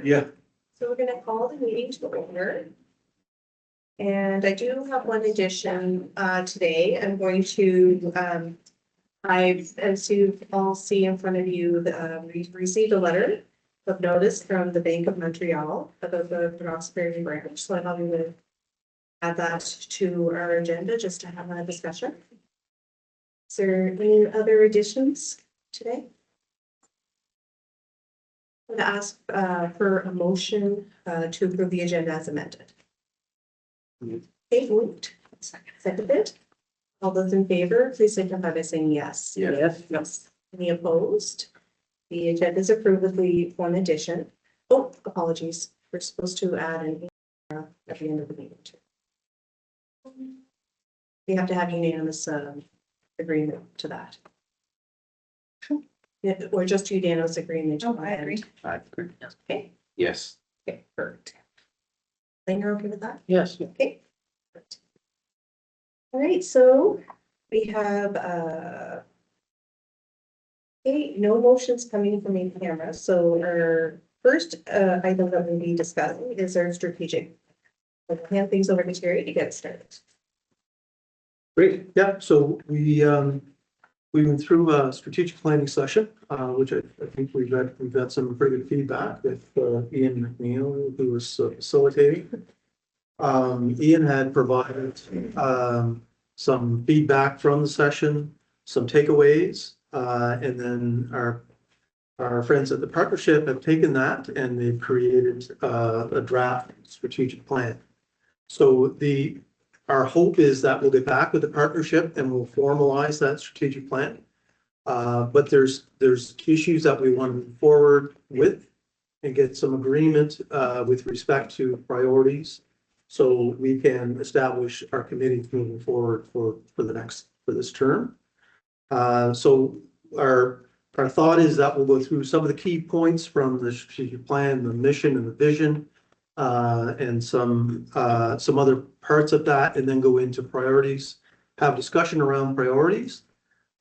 Yeah. So we're gonna call the meeting to order. And I do have one addition today. I'm going to, as you all see in front of you, we received a letter of notice from the Bank of Montreal about the Roxbury branch. So I thought we would add that to our agenda just to have a discussion. Is there any other additions today? I'm going to ask for a motion to approve the agenda as amended. Okay, moved. Seconded. All those in favor, please signify by saying yes. Yes. Yes. Any opposed? The agenda is approved with the one addition. Oh, apologies. We're supposed to add an at the end of the meeting too. We have to have unanimous agreement to that. Yeah, or just unanimous agreement. Oh, I agree. I agree. Okay, Yes. okay, perfect. Then you're okay with that? Yes. Okay. Perfect. All right, so we have okay, no motions coming from in camera. So our first item that we'll be discussing is our strategic. I'll hand things over to Terry to get started. Great, yeah, so we went through a strategic planning session, which I think we've had some pretty good feedback with Ian McNeil, who was facilitating. Ian had provided some feedback from the session, some takeaways, and then our friends at the partnership have taken that and they've created a draft strategic plan. So our hope is that we'll get back with the partnership and we'll formalize that strategic plan. But there's issues that we want to move forward with and get some agreement with respect to priorities. So we can establish our committees moving forward for this term. So our thought is that we'll go through some of the key points from the strategic plan, the mission and the vision, and some other parts of that, and then go into priorities, have discussion around priorities.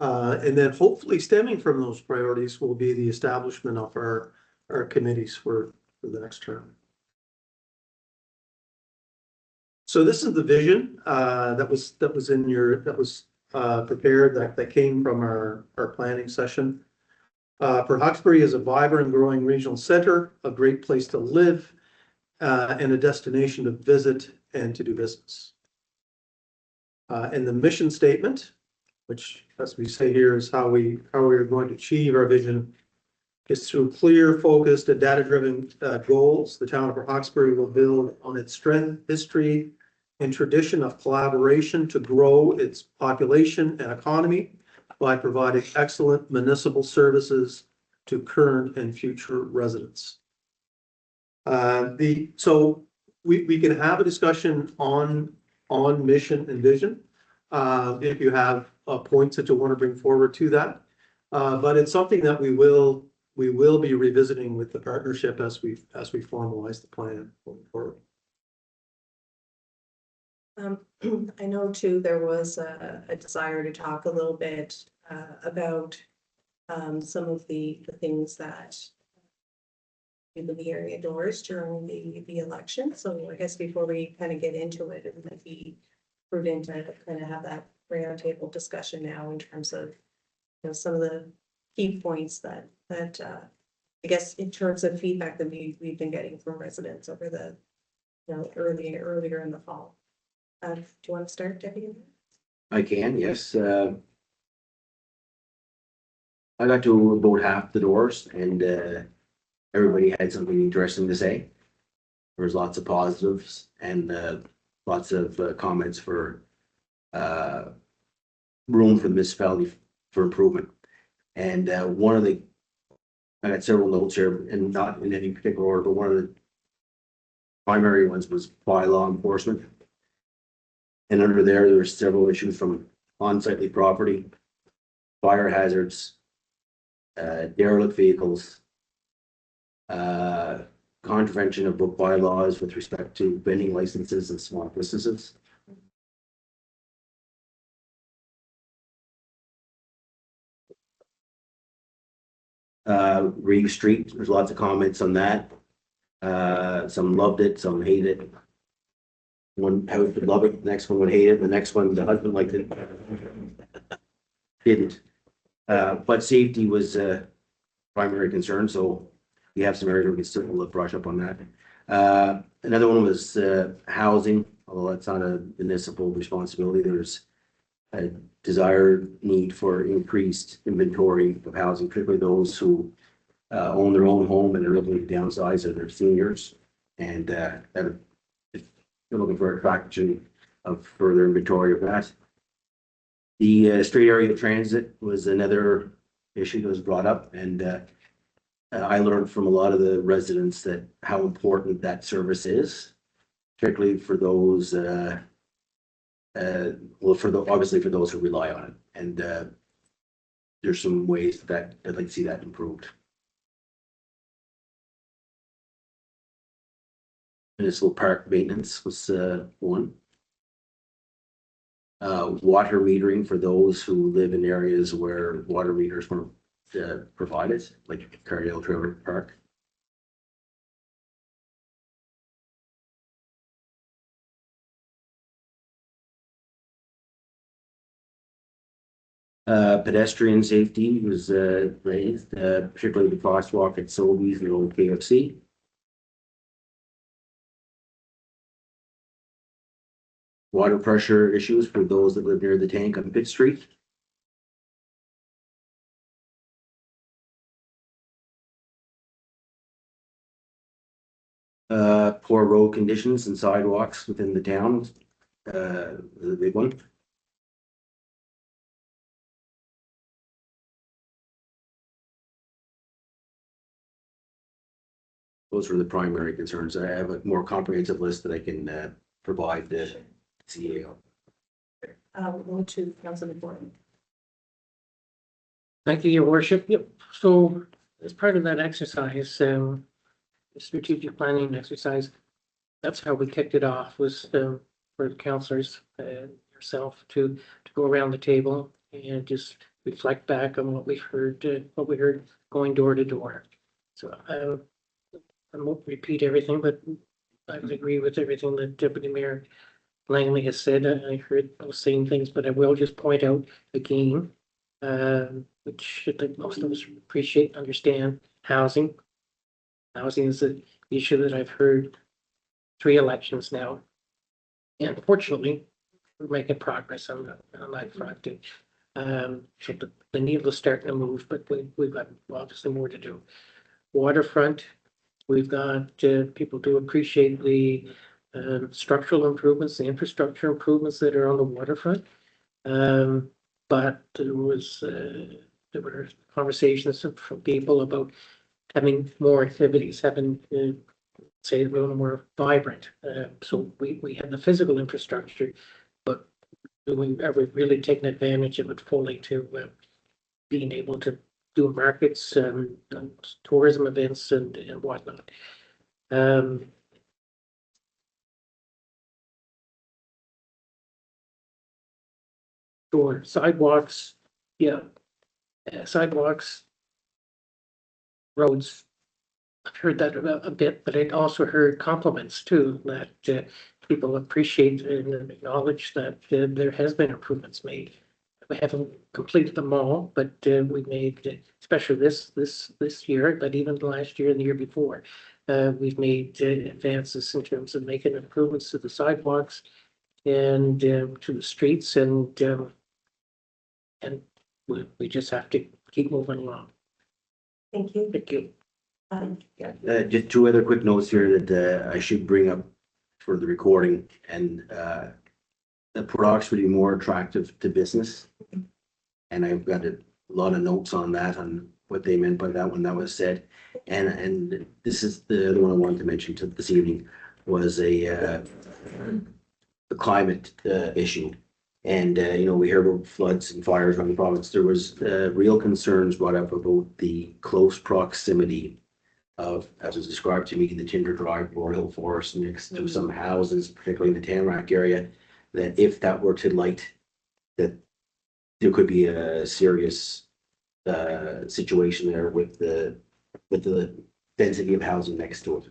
And then hopefully stemming from those priorities will be the establishment of our committees for the next term. So this is the vision that was prepared that came from our planning session. For Hawkesbury is a vibrant and growing regional center, a great place to live, and a destination to visit and to do business. And the mission statement, which, as we say here, is how we are going to achieve our vision, is through clear, focused, and data-driven goals. The town of Hawkesbury will build on its strength, history, and tradition of collaboration to grow its population and economy by providing excellent municipal services to current and future residents. So we can have a discussion on mission and vision if you have points that you want to bring forward to that. But it's something that we will be revisiting with the partnership as we formalize the plan going forward. I know too, there was a desire to talk a little bit about some of the things that in the area doors during the election. So I guess before we kind of get into it, it might be prudent to kind of have that roundtable discussion now in terms of some of the key points that I guess in terms of feedback that we've been getting from residents over the earlier in the fall. Do you want to start, Debbie? I can, yes. I got to about half the doors and everybody had something interesting to say. There was lots of positives and lots of comments for room for the municipality for improvement. And I got several notes here, and not in any particular order, but one of the primary ones was bylaw enforcement. And under there were several issues from unsightly property, fire hazards, derelict vehicles, contravention of book bylaws with respect to vending licenses and small businesses. Reeve Street, there's lots of comments on that. Some loved it, some hated it. One house would love it, the next one would hate it, the next one, the husband liked it. Didn't. But safety was a primary concern, so we have some areas where we can still brush up on that. Another one was housing, although that's not a municipal responsibility. There's a desired need for increased inventory of housing, particularly those who own their own home and are looking to downsize, or they're seniors. And that if you're looking for attraction of further inventory of that. The street area transit was another issue that was brought up, and I learned from a lot of the residents that how important that service is, particularly for those, well, obviously for those who rely on it. And there's some ways that I'd like to see that improved. Municipal park maintenance was one. Water metering for those who live in areas where water meters weren't provided, like Cardale Trailer Park. Pedestrian safety was raised, particularly the crosswalk at Sobeys and the old KFC. Water pressure issues for those that live near the tank on Pitt Street. Poor road conditions and sidewalks within the town, the big one. Those were the primary concerns. I have a more comprehensive list that I can provide the CAO. Go to Councilor Gordon. Thank you, Your Worship. Yep. So as part of that exercise, the strategic planning exercise, that's how we kicked it off, was for the councillors, yourself, to go around the table and just reflect back on what we heard going door to door. So I won't repeat everything, but I would agree with everything that Deputy Mayor Langley has said. I heard those same things, but I will just point out again, which I think most of us appreciate and understand, housing. Housing is an issue that I've heard 3 elections now. And fortunately, we're making progress on that front. So the needle is starting to move, but we've got obviously more to do. Waterfront, we've got people do appreciate the structural improvements, the infrastructure improvements that are on the waterfront. But there were conversations from people about having more activities, having say a little more vibrant. So we have the physical infrastructure, but do we ever really taken advantage of it fully to being able to do markets, tourism events and whatnot. Sure, sidewalks, yeah, sidewalks, roads. I've heard that a bit, but I also heard compliments too, that people appreciate and acknowledge that there has been improvements made. We haven't completed them all, but we made, especially this year, but even last year and the year before, we've made advances in terms of making improvements to the sidewalks and to the streets, and we just have to keep moving along. Thank you. Thank you. Just 2 other quick notes here that I should bring up for the recording, and the products would be more attractive to business. And I've got a lot of notes on that, on what they meant by that when that was said. And this is the other one I wanted to mention this evening, was the climate issue. And you know, we hear about floods and fires around the province. There was real concerns brought up about the close proximity of, as was described to me, the Tinder Drive, Royal Forest next to some houses, particularly in the Tamarack area, that if that were to light, that there could be a serious situation there with the density of housing next to it.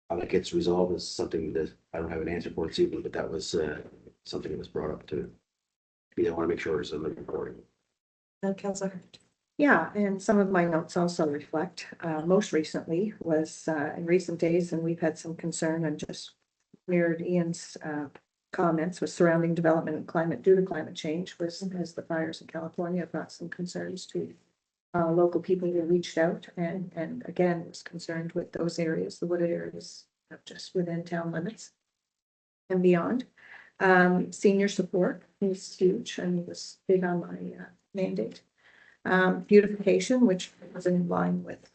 How that gets resolved is something that I don't have an answer for this evening, but that was something that was brought up too. I want to make sure it's in the recording. Councillor Hart. Yeah, and some of my notes also reflect, most recently was, in recent days, and we've had some concern and just mirrored Ian's, comments with surrounding development and climate due to climate change was, as the fires in California have brought some concerns to local people who reached out and again was concerned with those areas, the wooded areas, just within town limits and beyond. Senior support is huge and was big on my mandate. Beautification, which was in line with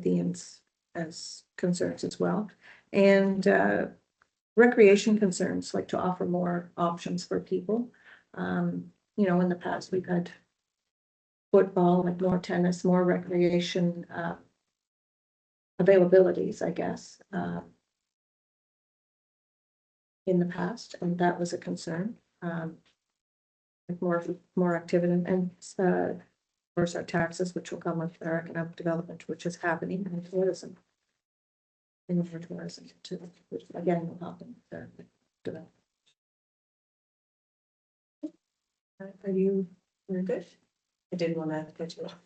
Ian's as concerns as well, and recreation concerns, like to offer more options for people. You know, in the past we've had football, like more tennis, more recreation availabilities, I guess, in the past, and that was a concern. Like more activity and of course our taxes, which will come with our economic development, which is happening, and tourism. And more tourism too, which again will happen. Are you're good? I didn't want to cut you off.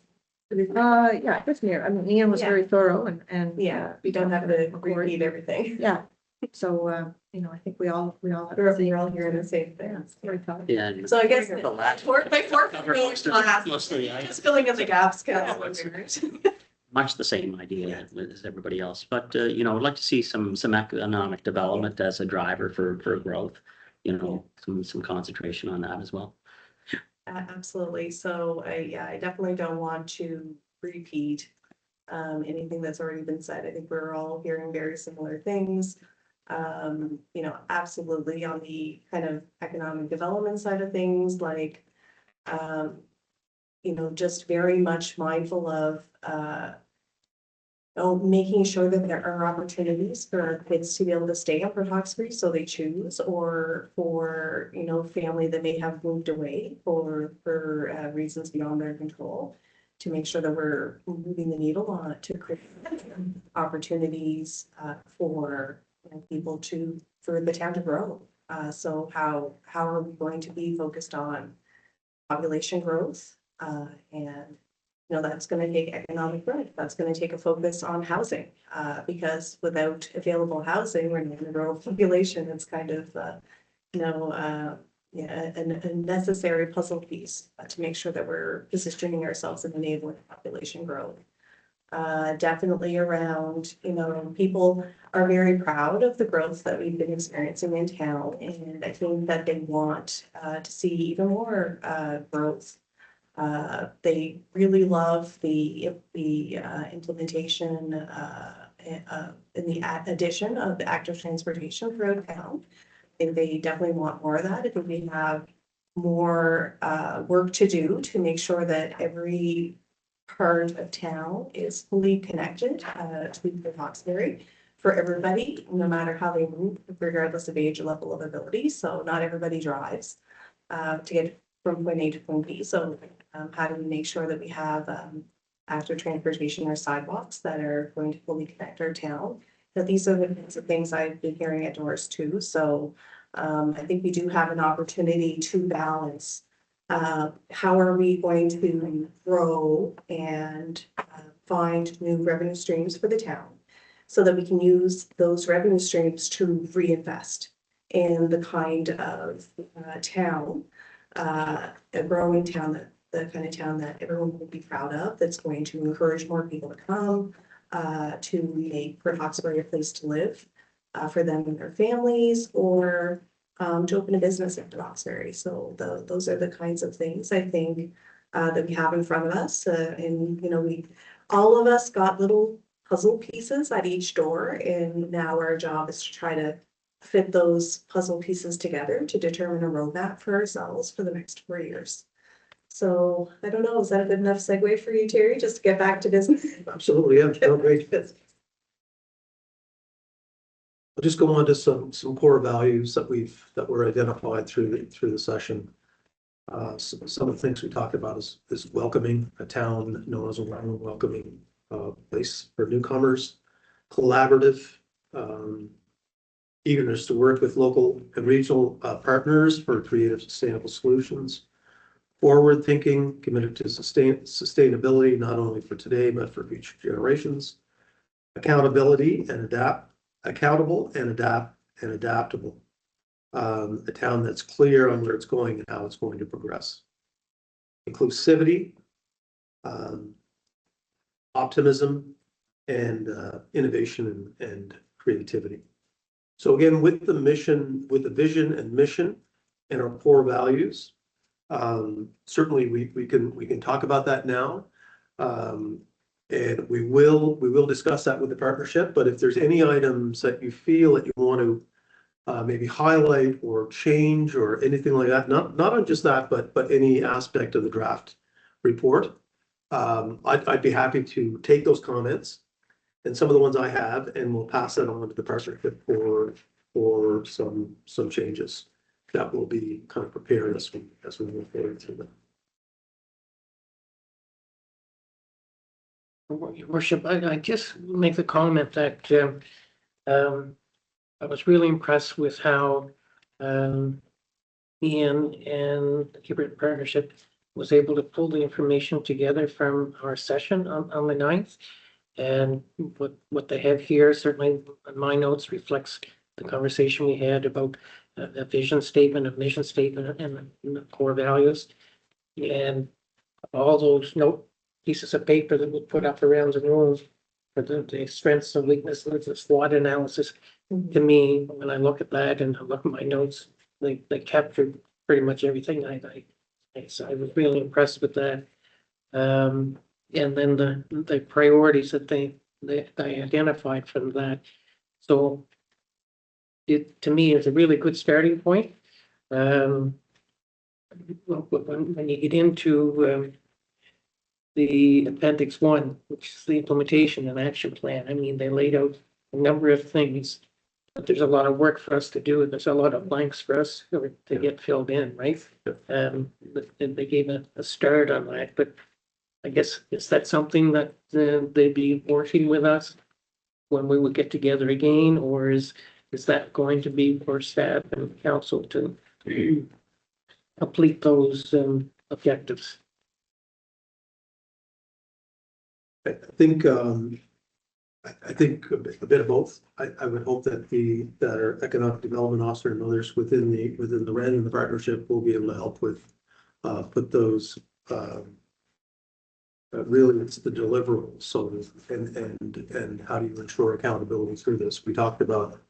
Yeah, it's near. I mean, Ian was very thorough and Yeah, we don't have to repeat everything. Yeah. So you know, I think we all have We're all hearing the same thing. very thorough. Yeah. So I guess The last- my fourth class, Mostly, just filling in the gaps, Councillor. Much the same idea as everybody else, but you know, I'd like to see some economic development as a driver for growth. You know, some concentration on that as well. Absolutely. So I definitely don't want to repeat anything that's already been said. I think we're all hearing very similar things. You know, absolutely on the kind of economic development side of things, like, you know, just very much mindful of, making sure that there are opportunities for our kids to be able to stay up for Hawkesbury, so they choose, or for, you know, family that may have moved away for reasons beyond their control, to make sure that we're moving the needle on it to create opportunities for, you know, people for the town to grow. So how are we going to be focused on population growth? And, you know, that's going to take economic growth. That's going to take a focus on housing, because without available housing, we're not going to grow a population. It's kind of, you know, yeah, a necessary puzzle piece to make sure that we're positioning ourselves and enabling population growth. Definitely around, you know, people are very proud of the growth that we've been experiencing in town, and I think that they want to see even more growth. They really love the implementation in the addition of the active transportation throughout town. And they definitely want more of that. I think we have more work to do to make sure that every part of town is fully connected to the Hawkesbury for everybody, no matter how they move, regardless of age or level of ability. So not everybody drives to get from point A to point B. So how do we make sure that we have active transportation or sidewalks that are going to fully connect our town? That these are the kinds of things I've been hearing at doors too. So I think we do have an opportunity to balance how are we going to grow and find new revenue streams for the town so that we can use those revenue streams to reinvest in the kind of town, a growing town, the kind of town that everyone will be proud of, that's going to encourage more people to come, to make Port Hawkesbury a place to live for them and their families, or to open a business in Port Hawkesbury. So those are the kinds of things I think that we have in front of us. And, you know, all of us got little puzzle pieces at each door, and now our job is to try to fit those puzzle pieces together to determine a roadmap for ourselves for the next 4 years. So I don't know, is that a good enough segue for you, Terry, just to get back to business? Absolutely, yeah, no, great. I'll just go on to some core values that were identified through the session. Some of the things we talked about is welcoming a town known as a welcoming place for newcomers, collaborative, eagerness to work with local and regional partners for creative, sustainable solutions, forward thinking, committed to sustainability, not only for today, but for future generations, accountability and accountable and adaptable. A town that's clear on where it's going and how it's going to progress. Inclusivity, optimism, and innovation and creativity. So again, with the mission, with the vision and mission and our core values, certainly we can talk about that now. And we will discuss that with the partnership, but if there's any items that you feel that you want to maybe highlight or change or anything like that, not on just that, but any aspect of the draft report, I'd be happy to take those comments and some of the ones I have, and we'll pass that on to the partnership for some changes that will be kind of prepared as we move forward through that. Your Worship, I just make the comment that I was really impressed with how Ian and the Hebert Partnership was able to pull the information together from our session on the 9th. And what they have here, certainly in my notes, reflects the conversation we had about a vision statement, a mission statement, and the core values. And all those pieces of paper that we put up around the room for the strengths and weaknesses, the SWOT analysis. To me, when I look at that and I look at my notes, they captured pretty much everything so I was really impressed with that. And then the priorities that they identified from that. So it, to me, is a really good starting point. When you get into the appendix 1, which is the implementation and action plan, I mean, they laid out a number of things, but there's a lot of work for us to do. There's a lot of blanks for us to get filled in, right? They gave a start on that, but I guess, is that something that they'd be working with us when we would get together again, or is that going to be for staff and council to complete those objectives? I think I think a bit of both. I would hope that our economic development officer and others within the REN and the partnership will be able to help with put those. Really, it's the deliverables. So and how do you ensure accountability through this? We talked about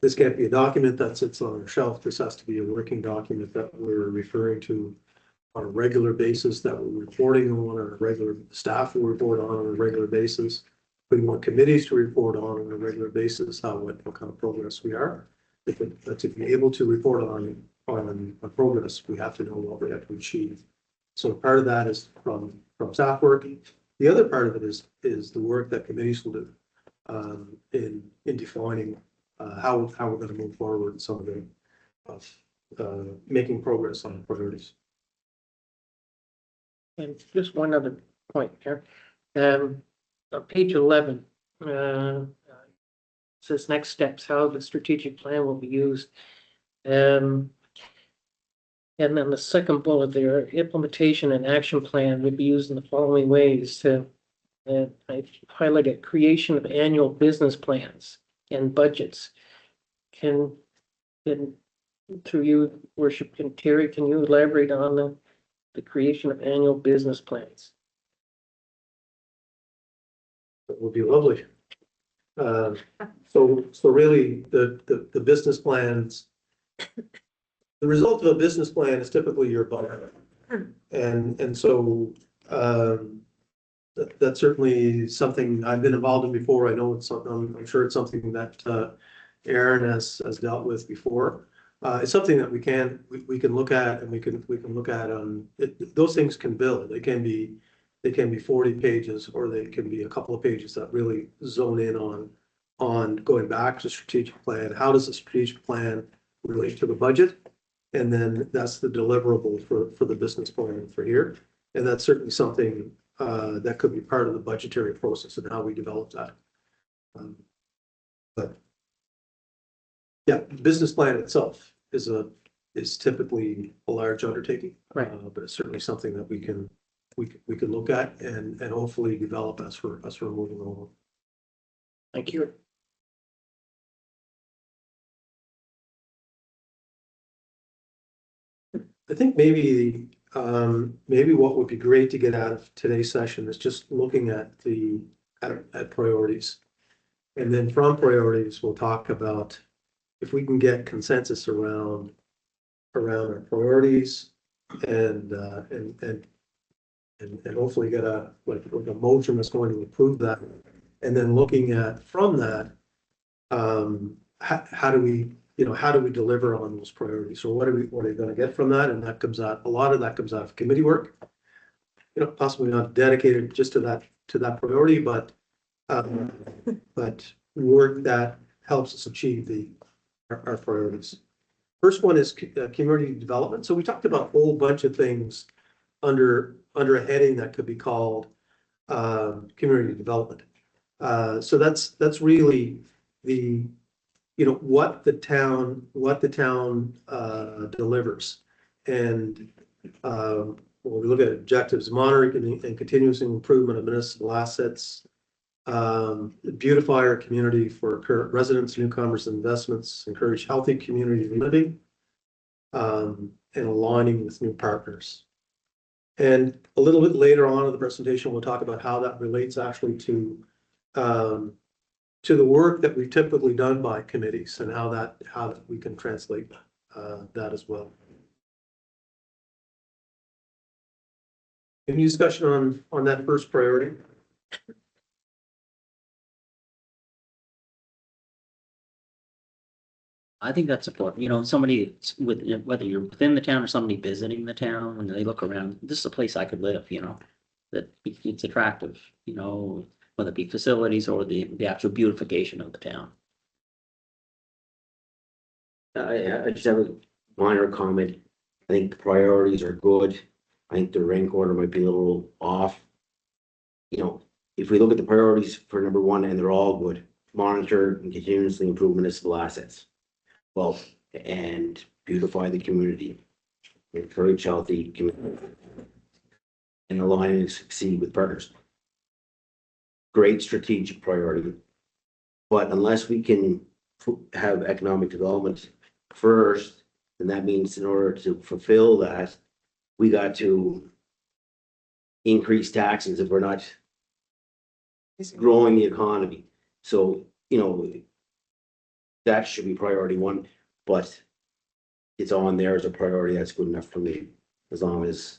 this can't be a document that sits on a shelf. This has to be a working document that we're referring to on a regular basis, that we're reporting on, or regular staff will report on a regular basis. We want committees to report on a regular basis what kind of progress we are. To be able to report on progress, we have to know what we have to achieve. So part of that is from staff work. The other part of it is the work that committees will do in defining how we're going to move forward in some of the making progress on priorities. And just one other point here. On page 11, says next steps, how the strategic plan will be used. And then the second bullet there, implementation and action plan would be used in the following ways. I highlighted creation of annual business plans and budgets. Can through you, Worship, Terry, can you elaborate on the creation of annual business plans? That would be lovely. So really the business plans, the result of a business plan is typically your budget. And so that's certainly something I've been involved in before. I know it's something, I'm sure it's something that Aaron has dealt with before. It's something that we can look at, and we can look at those things can build. They can be 40 pages, or they can be a couple of pages that really zone in on going back to strategic plan. How does the strategic plan relate to the budget? And then that's the deliverable for the business plan for here. And that's certainly something that could be part of the budgetary process and how we develop that. But yeah, the business plan itself is typically a large undertaking. Right. But it's certainly something that we can look at and hopefully develop as we're moving along. Thank you. I think maybe what would be great to get out of today's session is just looking at at priorities. And then from priorities, we'll talk about if we can get consensus around our priorities and hopefully get a motion that's going to approve that. And then looking at from that, how do we deliver on those priorities? So what are we going to get from that? And that comes out, a lot of that comes out of committee work. Possibly not dedicated just to that priority, but work that helps us achieve our priorities. First one is community development. So we talked about a whole bunch of things under a heading that could be called community development. So that's really what the town delivers. And when we look at objectives, monitoring and continuous improvement of municipal assets, beautify our community for current residents, newcomers, and investments, encourage healthy community living, and aligning with new partners. And a little bit later on in the presentation, we'll talk about how that relates actually to the work that we've typically done by committees and how we can translate that as well. Any discussion on that first priority? I think that's important. Somebody whether you're within the town or somebody visiting the town, when they look around, this is a place I could live, that it's attractive, whether it be facilities or the actual beautification of the town. I just have a minor comment. I think the priorities are good. I think the rank order might be a little off. If we look at the priorities for number one, and they're all good, monitor and continuously improve municipal assets. Well, and beautify the community, encourage healthy community, and align and succeed with partners. Great strategic priority. But unless we can have economic development first, then that means in order to fulfill that, we got to increase taxes if we're not growing the economy. So, that should be priority one, but it's on there as a priority. That's good enough for me, as long as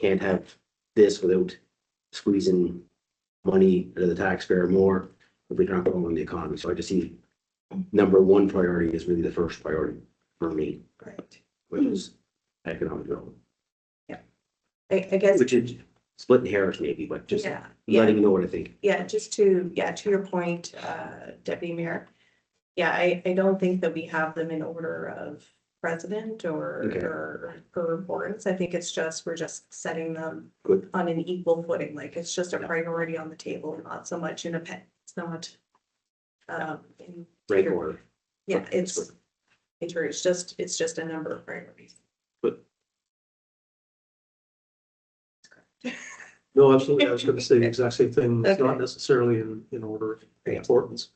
can't have this without squeezing money out of the taxpayer more if we're not growing the economy. So I just see number one priority is really the first priority for me, Right. which is economic development, I guess, which is splitting hairs maybe, but just yeah, letting you know what I think. yeah, just to your point, Deputy Mayor. Yeah, I don't think that we have them in order of president Okay. or importance. I think we're just setting them Good. on an equal footing. Like it's just a Yeah. priority on the table, not so much in it's not. In Rank tier- order. Yeah, Okay, it's just a number of priorities. No, absolutely. I was going to say the exact same thing. It's not Okay. necessarily in order of importance.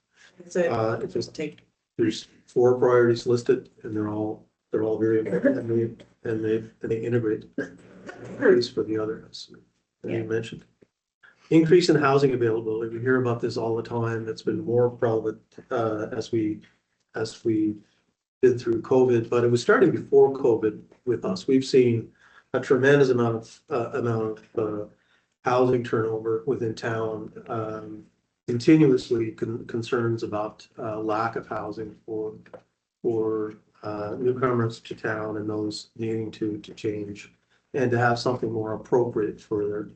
So If just take, there's 4 priorities listed and they're all very important and they integrate priorities for the others that you mentioned. Increase in housing availability. We hear about this all the time. It's been more prevalent as we did through COVID, but it was starting before COVID with us. We've seen a tremendous amount of housing turnover within town. Continuously concerns about lack of housing for newcomers to town and those needing to change, and to have something more appropriate for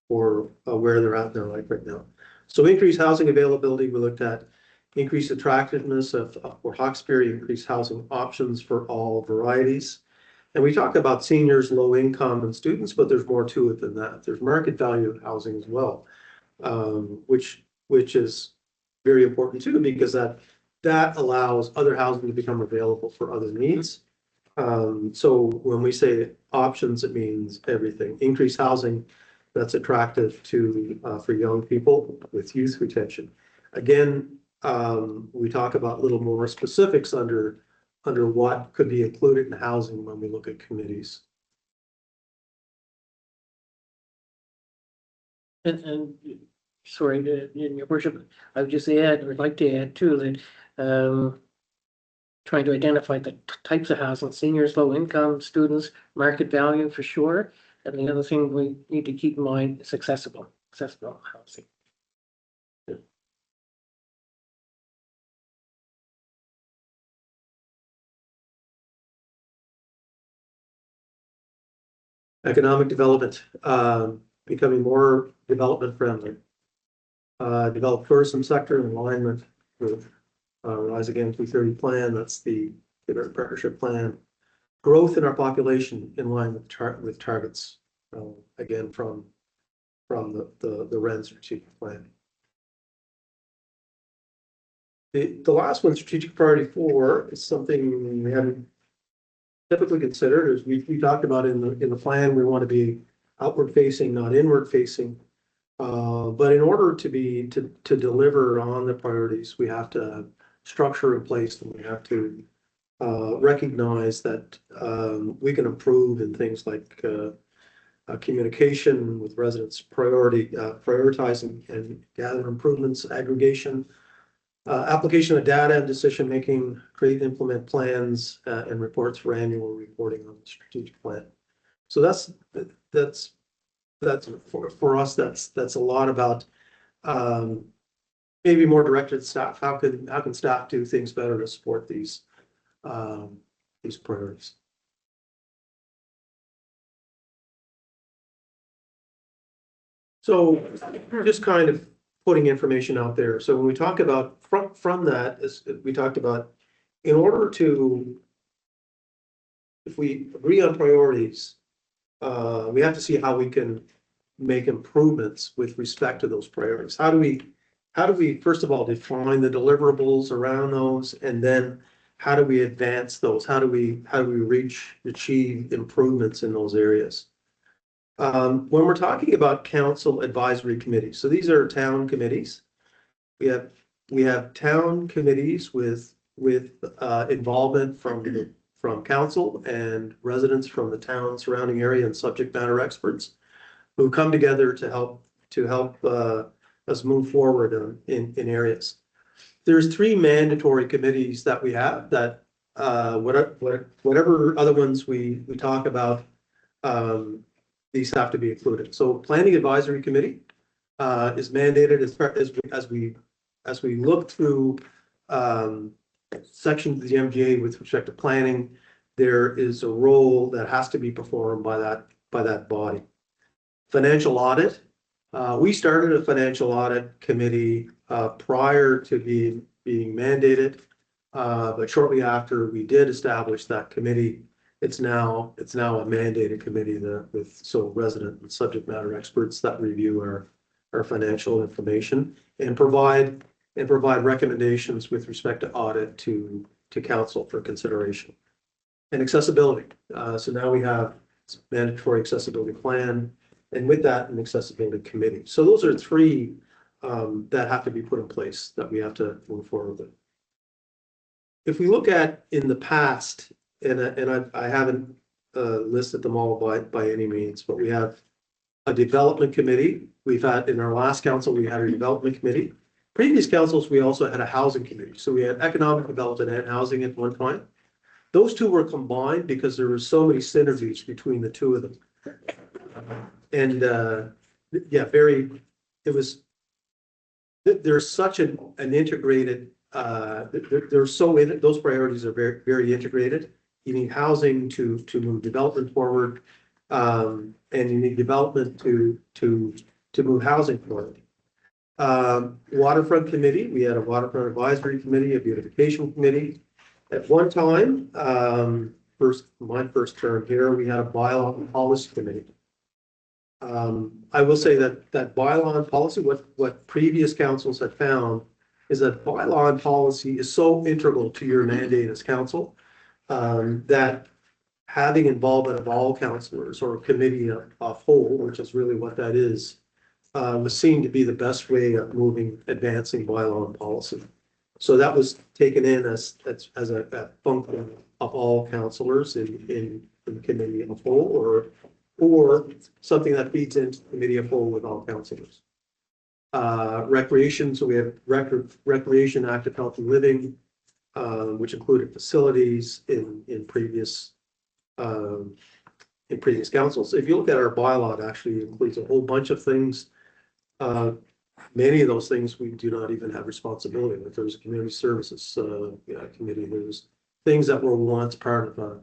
where they're at in their life right now. So increased housing availability, we looked at increased attractiveness for Hawkesbury, increased housing options for all varieties. And we talk about seniors, low income and students, but there's more to it than that. There's market value housing as well. Which is very important too, because that allows other housing to become available for other needs. So when we say options, it means everything. Increased housing that's attractive to, for young people with youth retention. Again, we talk about a little more specifics under what could be included in housing when we look at committees. And sorry, in your worship, I would just add, or like to add too, that trying to identify the types of housing, seniors, low income, students, market value for sure. And the other thing we need to keep in mind is accessible housing. Economic development, becoming more development friendly. Develop tourism sector in alignment with Rise Again 230 plan. That's the partnership plan. Growth in our population in line with targets, again from the REN strategic plan. The last one, strategic priority 4, is something we haven't typically considered. As we talked about in the plan, we want to be outward facing, not inward facing. But in order to deliver on the priorities, we have to have structure in place, and we have to recognize that we can improve in things like communication with residents, prioritizing and gather improvements, aggregation, application of data and decision making, create and implement plans and reports for annual reporting on the strategic plan. So that's for us. That's a lot about maybe more directed staff. How can staff do things better to support these priorities? So just kind of putting information out there. So when we talk about from that, as we talked about, in order to, if we agree on priorities, we have to see how we can make improvements with respect to those priorities. How do we first of all define the deliverables around those, and then how do we advance those? How do we achieve improvements in those areas? When we're talking about council advisory committees, so these are town committees. We have town committees with involvement from council and residents from the town surrounding area and subject matter experts who come together to help us move forward in areas. There's 3 mandatory committees that we have that whatever other ones we talk about, these have to be included. So planning advisory committee is mandated as we look through sections of the MGA with respect to planning. There is a role that has to be performed by that body. Financial audit. We started a financial audit committee prior to being mandated, but shortly after we did establish that committee, it's now a mandated committee with resident and subject matter experts that review our financial information and provide recommendations with respect to audit to council for consideration. And accessibility. So now we have mandatory accessibility plan, and with that, an accessibility committee. So those are 3 that have to be put in place that we have to move forward with. If we look at in the past, and I haven't listed them all by any means, but we have a development committee. We've had in our last council, we had a development committee. Previous councils, we also had a housing committee. So we had economic development and housing at one time. Those 2 were combined because there were so many synergies between the 2 of them. And there's such an integrated, those priorities are very, very integrated. You need housing to move development forward, and you need development to move housing forward. Waterfront committee, we had a waterfront advisory committee, a beautification committee. At one time, my first term here, we had a bylaw and policy committee. I will say that bylaw and policy, what previous councils have found is that bylaw and policy is so integral to your mandate as council, that having involvement of all councillors or a committee of whole, which is really what that is, was seen to be the best way of advancing bylaw and policy. So that was taken in as a function of all councillors in the committee of whole, or something that feeds into the committee of whole with all councillors. Recreation, so we have recreation, active healthy living, which included facilities in previous councils. If you look at our bylaw, it actually includes a whole bunch of things. Many of those things we do not even have responsibility. Like there's a community services committee. There's things that were once part of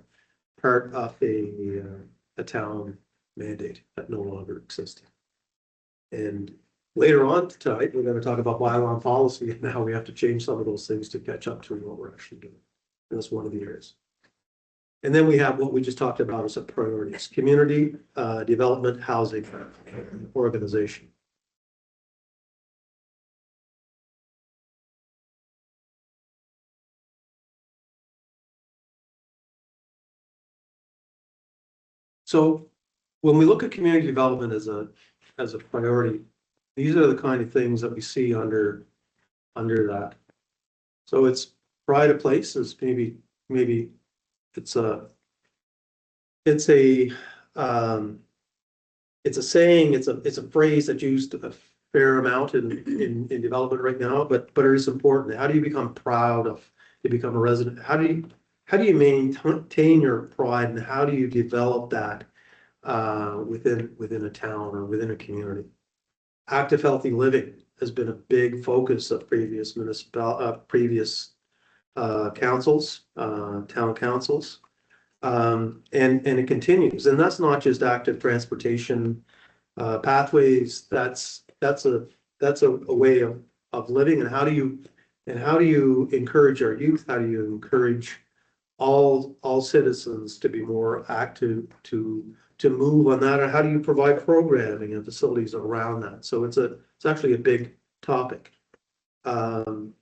a town mandate that no longer exists. And later on tonight, we're going to talk about bylaw and policy and how we have to change some of those things to catch up to what we're actually doing. And that's one of the areas. And then we have what we just talked about as a priorities: community development, housing, organization. So when we look at community development as a priority, these are the kind of things that we see under that. So it's pride of place is maybe it's a saying, it's a phrase that's used a fair amount in development right now, but it is important. How do you become proud to become a resident? How do you maintain your pride, and how do you develop that within a town or within a community? Active healthy living has been a big focus of previous councils, town councils, and it continues. And that's not just active transportation pathways. That's a way of living. And how do you encourage our youth? How do you encourage all citizens to be more active, to move on that? And how do you provide programming and facilities around that? So it's actually a big topic. Councilor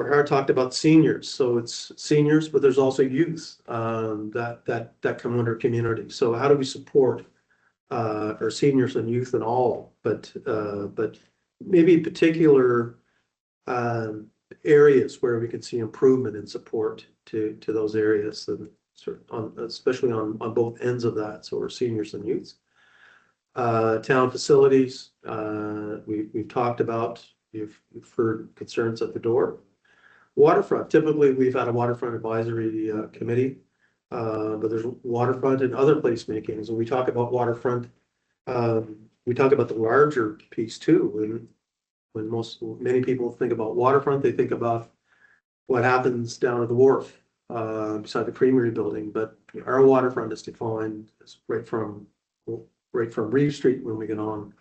Hart talked about seniors. So it's seniors, but there's also youth that come under community. So how do we support our seniors and youth and all, but maybe particular areas where we can see improvement in support to those areas, and especially on both ends of that. So we're seniors and youth. Town facilities, we've talked about, you've heard concerns at the door. Waterfront, typically we've had a waterfront advisory committee, but there's waterfront and other placemakings. When we talk about waterfront, we talk about the larger piece too. When many people think about waterfront, they think about what happens down at the wharf beside the Creamery building. But our waterfront is defined as right from Reeve Street when we get on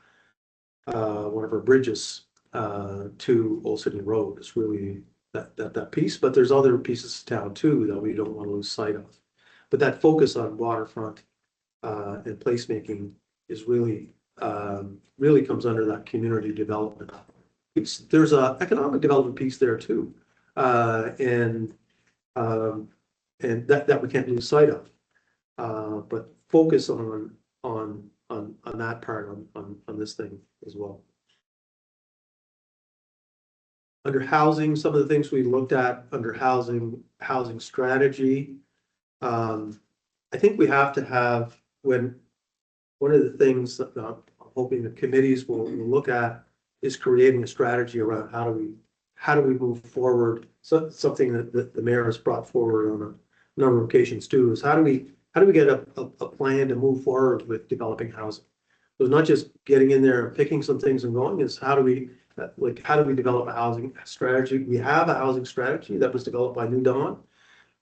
one of our bridges to Old Sydney Road. It's really that piece. But there's other pieces of town too that we don't want to lose sight of. But that focus on waterfront and placemaking is really comes under that community development. There's a economic development piece there too, and that we can't lose sight of. But focus on that part on this thing as well. Under housing, some of the things we looked at under housing strategy. I think we have to have, one of the things that I'm hoping the committees will look at is creating a strategy around how do we move forward. So something that the mayor has brought forward on a number of occasions too is how do we get a plan to move forward with developing housing. So it's not just getting in there and picking some things and going, is how do we develop a housing strategy? We have a housing strategy that was developed by New Dawn.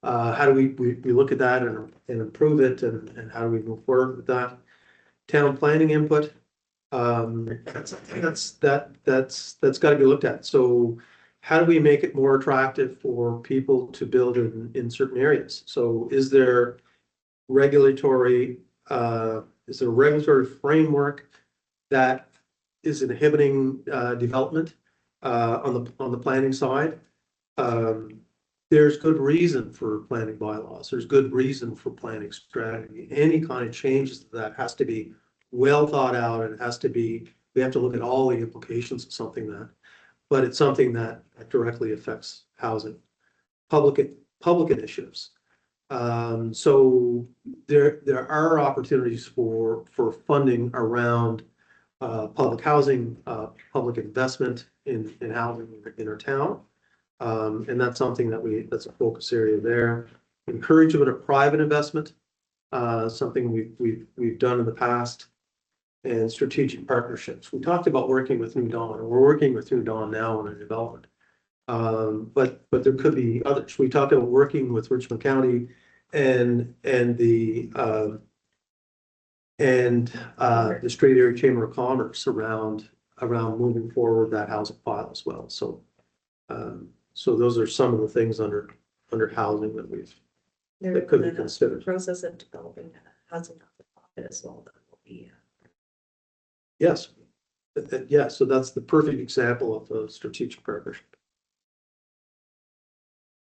How do we look at that and improve it, and how do we move forward with that? Town planning input, that's got to be looked at. So how do we make it more attractive for people to build in certain areas? So is there regulatory, is there a regulatory framework that is inhibiting development on the planning side? There's good reason for planning bylaws. There's good reason for planning strategy. Any kind of changes to that has to be well thought out, and it has to be, we have to look at all the implications of something that, but it's something that directly affects housing, public initiatives. So there are opportunities for funding around public housing, public investment in housing in our town. And that's something that's a focus area there. Encouragement of private investment, something we've done in the past. And strategic partnerships. We talked about working with New Dawn, and we're working with New Dawn now on a development. But there could be others. We talked about working with Richmond County and the Strait Area Chamber of Commerce around moving forward that housing file as well. So those are some of the things under housing that could be considered. Process of developing housing not for profit as well. That will be. Yes. Yeah, so that's the perfect example of a strategic partnership.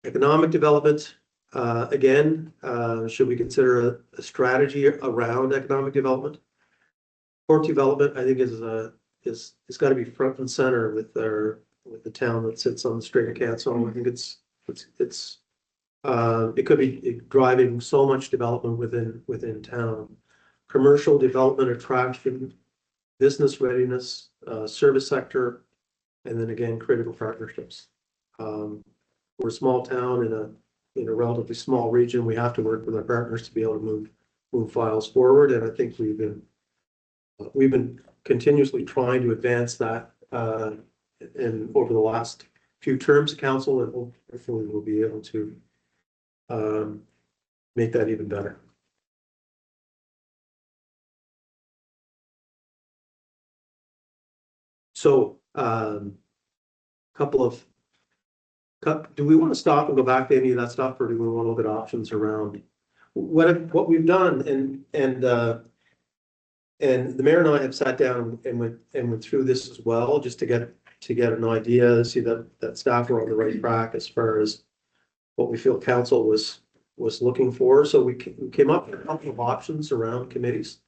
Economic development, again, should we consider a strategy around economic development? Port development, I think, is got to be front and center with the town that sits on the Strait of Canso. I think it could be driving so much development within town. Commercial development attraction, business readiness, service sector, and then again, critical partnerships. We're a small town in a relatively small region. We have to work with our partners to be able to move files forward. And I think we've been continuously trying to advance that over the last few terms of council, and hopefully we'll be able to make that even better. So, do we want to stop and go back to any of that stuff, or do we want to look at options around what we've done? And the mayor and I have sat down and went through this as well, just to get an idea, see that staff are on the right track as far as what we feel council was looking for. So we came up with a couple of options around committees.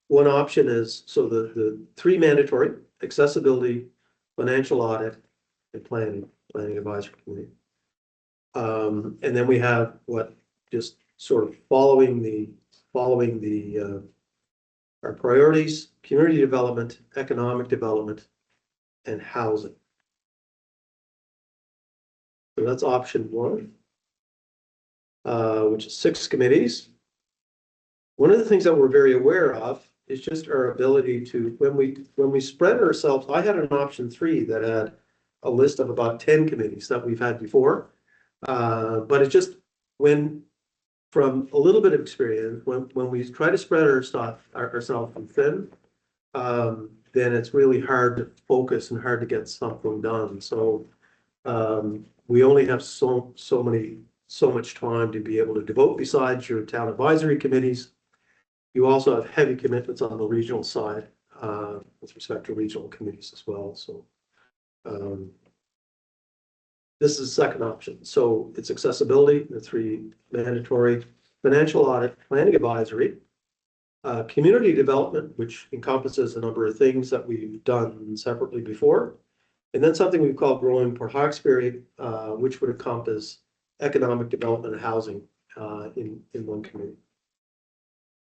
One option is, so the three mandatory: accessibility, financial audit, and planning advisory committee. And then we have just sort of following our priorities: community development, economic development, and housing. So that's option one, which is 6 committees. One of the things that we're very aware of is just our ability to, when we spread ourselves. I had an option 3 that had a list of about 10 committees that we've had before. But it just, from a little bit of experience, when we try to spread ourselves thin, then it's really hard to focus and hard to get something done. So we only have so much time to be able to devote. Besides your town advisory committees, you also have heavy commitments on the regional side with respect to regional committees as well. So this is the second option. So it's accessibility, the 3 mandatory: financial audit, planning advisory, community development, which encompasses a number of things that we've done separately before, and then something we've called growing Port Hawkesbury, which would encompass economic development and housing in one committee.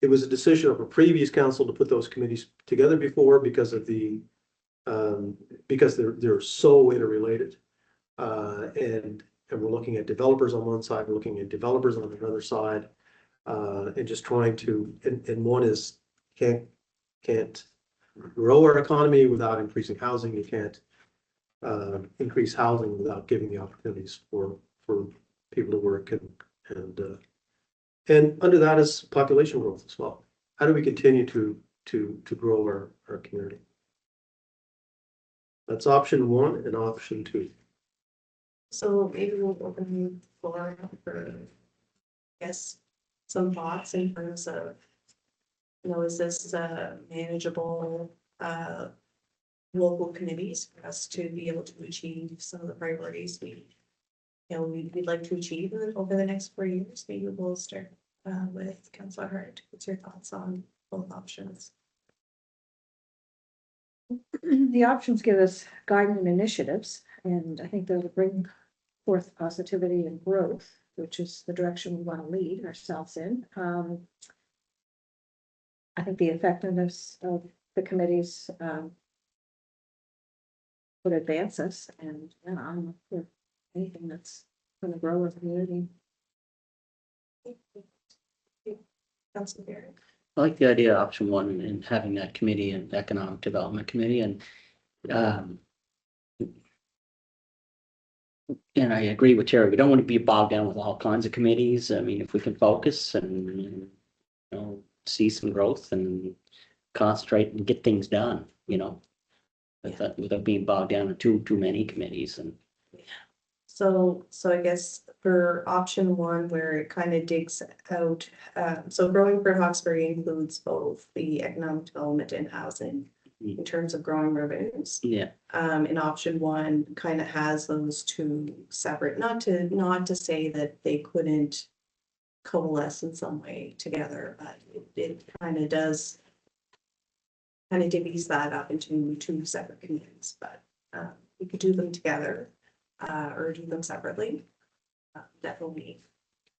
It was a decision of a previous council to put those committees together before because they're so interrelated. And we're looking at developers on one side, we're looking at developers on another side, and just trying to, and one is can't grow our economy without increasing housing. You can't increase housing without giving the opportunities for people to work, and under that is population growth as well. How do we continue to grow our community? That's option one and option two. So maybe we'll open the floor up for, I guess, some thoughts in terms of, is this manageable, local committees for us to be able to achieve some of the priorities we'd like to achieve over the next 4 years? Maybe we'll start with Councillor Hart. What's your thoughts on both options? The options give us guiding initiatives, and I think they'll bring forth positivity and growth, which is the direction we want to lead ourselves in. I think the effectiveness of the committees would advance us, and I'm up for anything that's going to grow our community. Councillor Barron. I like the idea of option one and having that committee and economic development committee and I agree with Terry. We don't want to be bogged down with all kinds of committees. I mean, if we can focus and, see some growth and concentrate and get things done, without being bogged down in too many committees and. So I guess for option one, where it kind of digs out, so growing for Hawkesbury includes both the economic development and housing in terms of growing revenues. Yeah, And option one kind of has those two separate, not to say that they couldn't coalesce in some way together, but it kind of does kind of divvies that up into two separate communities, but we could do them together or do them separately. Definitely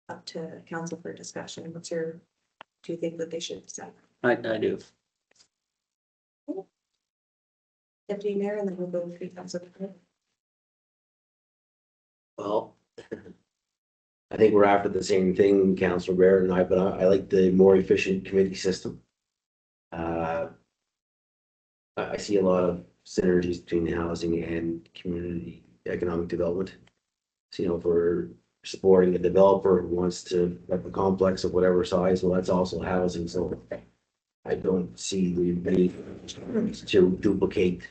up to council for discussion. Do you think that they should be separate? I do. Deputy Mayor, and then we'll go through council. Well, I think we're after the same thing, Councillor Barrett and I, but I like the more efficient committee system. I see a lot of synergies between housing and community economic development. So, if we're supporting a developer who wants to have a complex of whatever size, well, that's also housing, so I don't see the need to duplicate.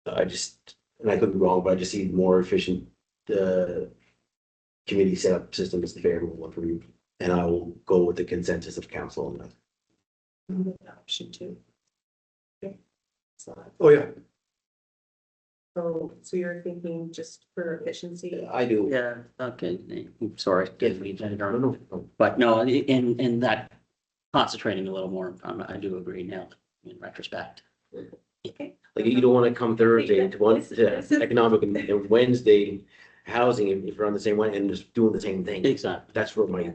And I could be wrong, but I just see more efficient, committee setup system is the favorable one for me, and I will go with the consensus of council on that. Option two. Okay. Oh, yeah. So you're thinking just for efficiency? I do. Yeah, okay. I'm sorry. Didn't mean to interrupt. No. But no, in that concentrating a little more, I do agree now in retrospect. Okay. Like, you don't want to come Thursday to economic and Wednesday housing if you're on the same one and just doing the same thing. Exactly. That's where my,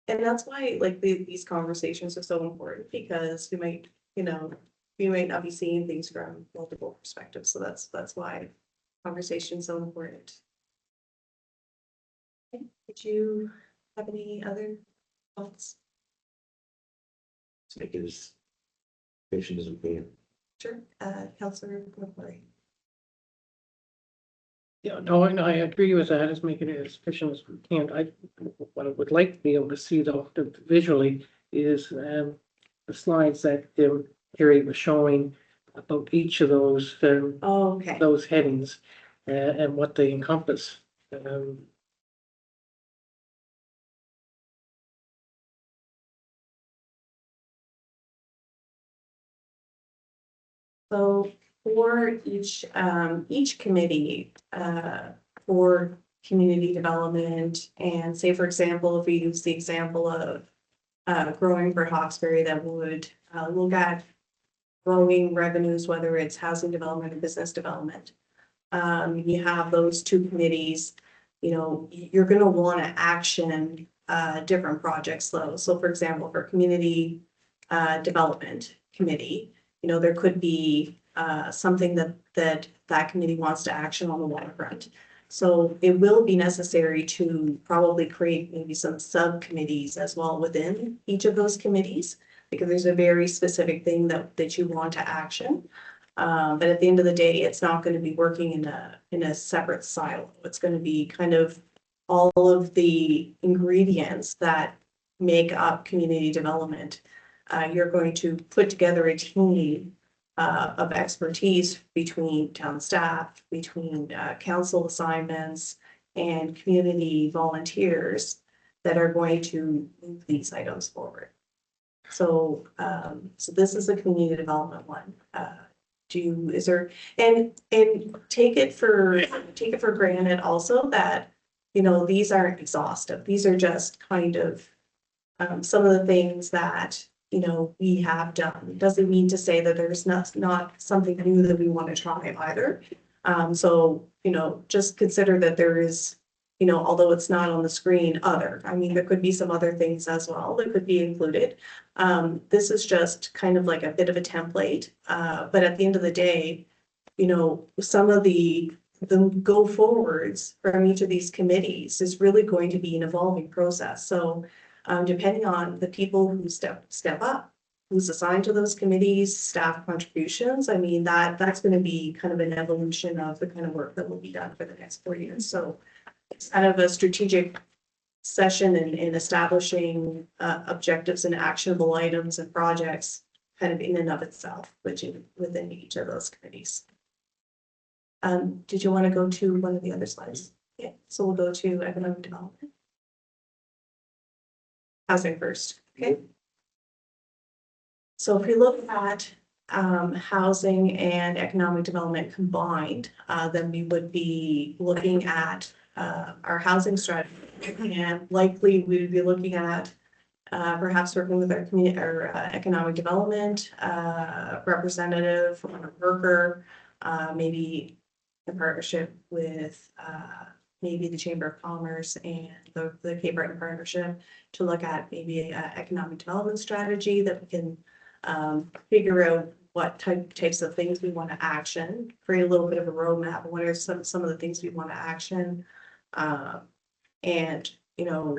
And that's why these conversations are so important, because we might not be seeing things from multiple perspectives. So that's why conversation is so important. Okay. Did you have any other thoughts? make it as efficient as we can. Sure. Councillor McCoy. Yeah, no, I agree with that, is making it as efficient as we can. What I would like to be able to see though, visually, is the slides that Harry was showing about each of those Oh, okay. those headings and what they encompass. So for each committee, for community development, and say, for example, if we use the example of growing for Hawkesbury, that would look at growing revenues, whether it's housing development or business development. You have those two committees, you're gonna want to action different projects though. So for example, for community development committee, there could be something that committee wants to action on the waterfront. So it will be necessary to probably create maybe some subcommittees as well within each of those committees, because there's a very specific thing that you want to action. But at the end of the day, it's not going to be working in a separate silo. It's going to be kind of all of the ingredients that make up community development. You're going to put together a team of expertise between town staff, between council assignments and community volunteers that are going to move these items forward. So, so this is a community development one. Is there, and take it for granted also that, you know, these aren't exhaustive. These are just kind of some of the things that, you know, we have done. Doesn't mean to say that there's not something new that we want to try either. So, you know, just consider that there is, you know, although it's not on the screen, I mean, there could be some other things as well that could be included. This is just kind of like a bit of a template, but at the end of the day, you know, some of the go forwards from each of these committees is really going to be an evolving process. So depending on the people who step up, who's assigned to those committees, staff contributions, I mean, that's going to be kind of an evolution of the kind of work that will be done for the next 4 years. So it's kind of a strategic session in establishing objectives and actionable items and projects kind of in and of itself, which within each of those committees. Did you want to go to one of the other slides? Yeah, so we'll go to economic development. Housing first, okay? So if we look at housing and economic development combined, then we would be looking at our housing strategy, and likely we would be looking at perhaps working with our community, our economic development representative or worker, maybe in partnership with maybe the Chamber of Commerce and the Cape Breton Partnership to look at maybe an economic development strategy that we can figure out what types of things we want to action, create a little bit of a roadmap. What are some of the things we want to action? And, you know,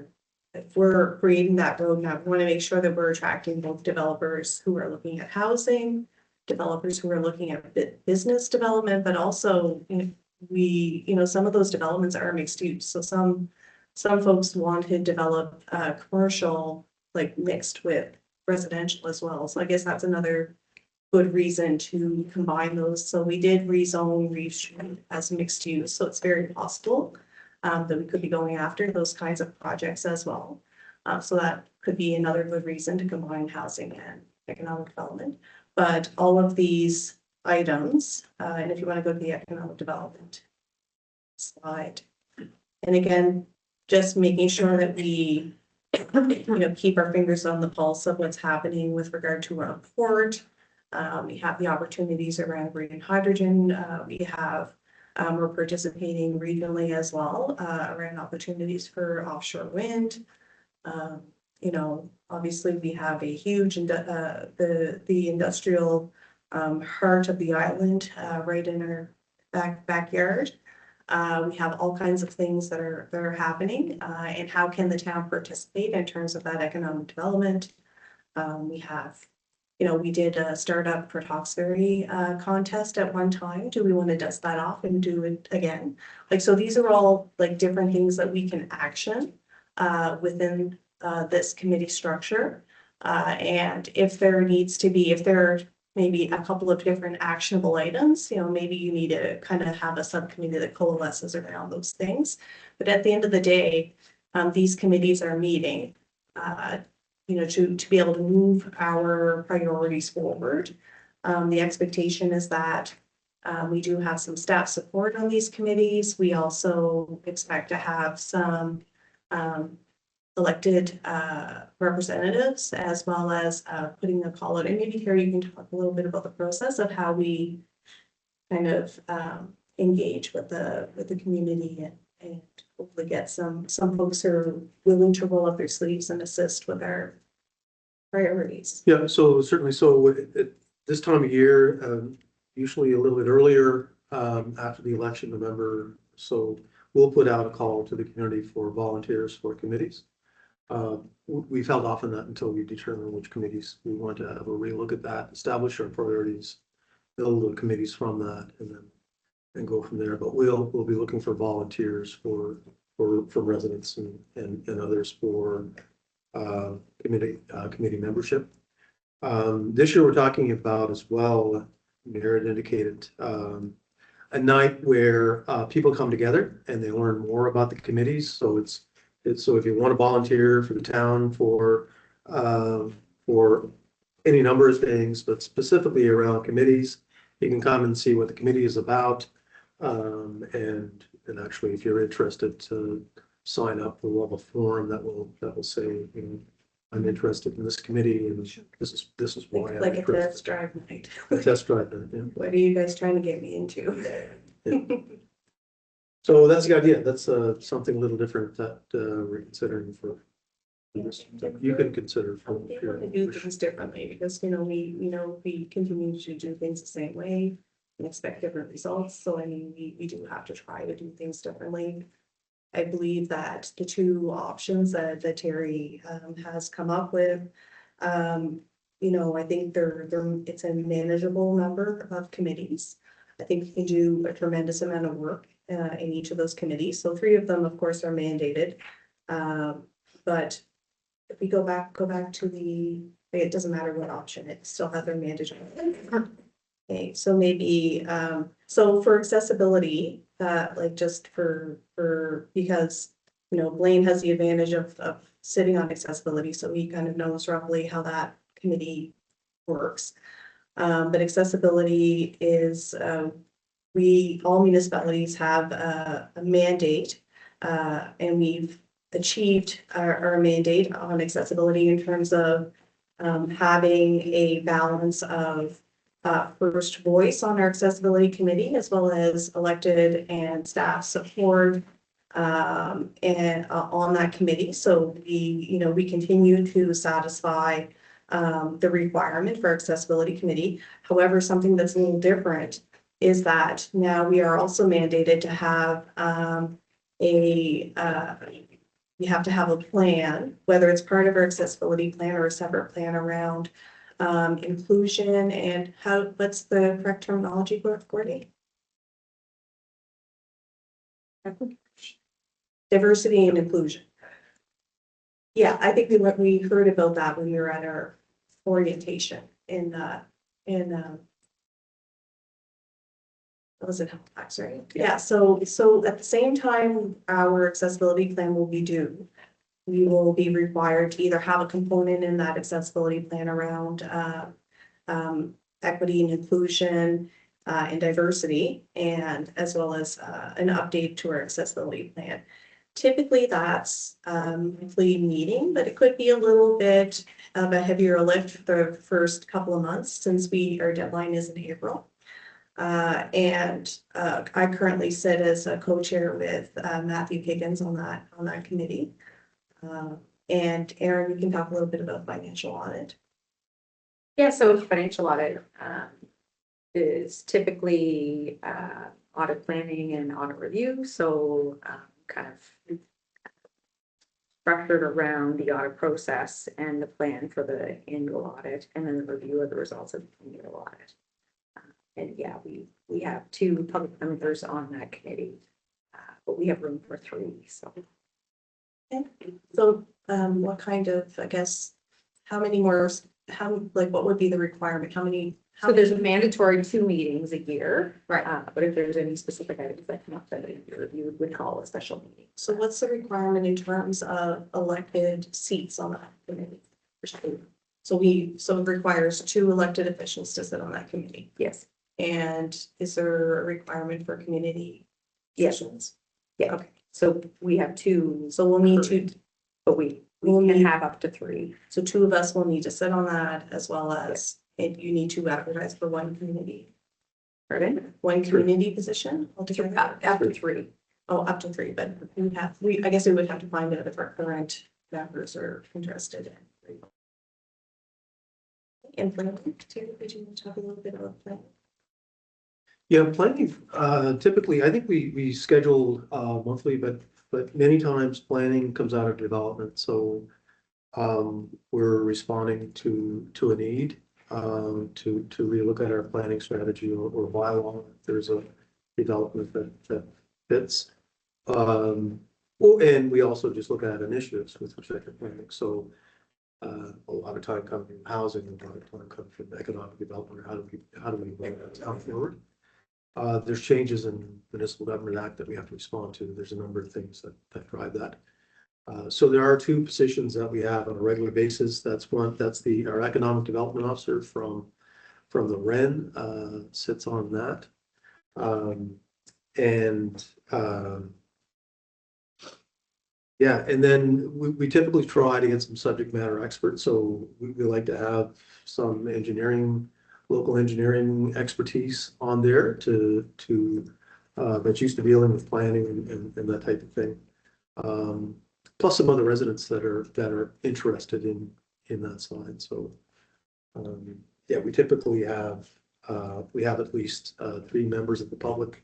if we're creating that roadmap, we want to make sure that we're attracting both developers who are looking at housing, developers who are looking at business development, but also, you know, some of those developments are mixed use. So some folks want to develop commercial, like mixed with residential as well. So I guess that's another good reason to combine those. So we did rezone Reeve Street as mixed use. So it's very possible that we could be going after those kinds of projects as well. So that could be another good reason to combine housing and economic development. But all of these items, and if you want to go to the economic development slide, and again, just making sure that we, you know, keep our fingers on the pulse of what's happening with regard to our port. We have the opportunities around green hydrogen. We have, we're participating regionally as well around opportunities for offshore wind. You know, obviously we have a huge, the industrial heart of the island right in our backyard. We have all kinds of things that are happening, and how can the town participate in terms of that economic development? We have, you know, we did a startup for Hawkesbury contest at one time. Do we want to dust that off and do it again? Like, so these are all like different things that we can action within this committee structure. And if there needs to be, if there are maybe a couple of different actionable items, you know, maybe you need to kind of have a subcommittee that coalesces around those things. But at the end of the day, these committees are meeting, you know, to be able to move our priorities forward. The expectation is that we do have some staff support on these committees. We also expect to have some elected representatives, as well as putting a call out. And maybe Carrie, you can talk a little bit about the process of how we kind of engage with the community and hopefully get some folks who are willing to roll up their sleeves and assist with our priorities. Yeah, so certainly, so at this time of year, usually a little bit earlier, after the election, November, so we'll put out a call to the community for volunteers for committees. We've held off on that until we determine which committees we want to have a relook at that, establish our priorities, build the committees from that, and go from there. But we'll be looking for volunteers for residents and others for committee membership. This year we're talking about as well Jared indicated, a night where people come together and they learn more about the committees. So so if you want to volunteer for the town for any number of things, but specifically around committees, you can come and see what the committee is about. And actually, if you're interested to sign up, we'll have a form that will say, you know, I'm interested in this committee and this is why I'm Like a interested. test drive night. A test drive, yeah. What are you guys trying to get me into? So that's the idea. That's something a little different that we're considering for this. You can consider for. We want to do things differently because, we continue to do things the same way and expect different results. So I mean, we do have to try to do things differently. I believe that the two options that Terry has come up with, I think it's a manageable number of committees. I think we can do a tremendous amount of work in each of those committees. So 3 of them, of course, are mandated. But if we go back to it doesn't matter what option, it still has their mandatory. Okay, so maybe, so for accessibility, like just because, Blaine has the advantage of sitting on accessibility, so he kind of knows roughly how that committee works. But accessibility is, all municipalities have a mandate, and we've achieved our mandate on accessibility in terms of having a balance of first voice on our accessibility committee, as well as elected and staff support and on that committee. So we continue to satisfy the requirement for accessibility committee. However, something that's a little different is that now we are also mandated to have we have to have a plan, whether it's part of our accessibility plan or a separate plan around inclusion and what's the correct terminology, Gordy? Diversity and inclusion. Yeah, I think we heard about that when we were at our orientation in was it Halifax, right? Yeah, so at the same time our accessibility plan will be due, we will be required to either have a component in that accessibility plan around equity and inclusion and diversity, and as well as an update to our accessibility plan. Typically that's monthly meeting, but it could be a little bit of a heavier lift for the first couple of months since our deadline is in April. I currently sit as a co-chair with Matthew Higgins on that committee. And Erin, you can talk a little bit about financial audit. Yeah, so financial audit is typically audit planning and audit review. So kind of structured around the audit process and the plan for the annual audit, and then the review of the results of the annual audit. And yeah, we have 2 public members on that committee, but we have room for 3. So, Okay. So what kind of, I guess, what would be the requirement? so there's a mandatory 2 meetings a year, Right. But if there's any specific items that come up that you would call a special meeting. So what's the requirement in terms of elected seats on that committee? So it requires 2 elected officials to sit on that committee. Yes. And is there a requirement for community Yes. positions? Yeah. Okay, So we have 2, so we'll need to, but we We'll can need- have up to 3. so 2 of us will need to sit on that, as well as, and you need to advertise for one community position altogether? Up to 3. Oh, up to 3, but I guess we would have to find out if our current members are interested in. And planning, Terry, could you talk a little bit about planning? Yeah, planning, typically, I think we schedule monthly, but many times planning comes out of development, so we're responding to a need to relook at our planning strategy or bylaw if there's a development that fits. And we also just look at initiatives with respect to planning. So a lot of time coming from housing, a lot of time coming from economic development, how do we bring that town forward? There's changes in municipal government act that we have to respond to. There's a number of things that drive that. So there are two positions that we have on a regular basis. That's our economic development officer from the REN, sits on that. Yeah, and then we typically try to get some subject matter experts, so we like to have some local engineering expertise on there that's used to dealing with planning and that type of thing. Plus some other residents that are interested in that side, so. Yeah, we typically have at least 3 members of the public.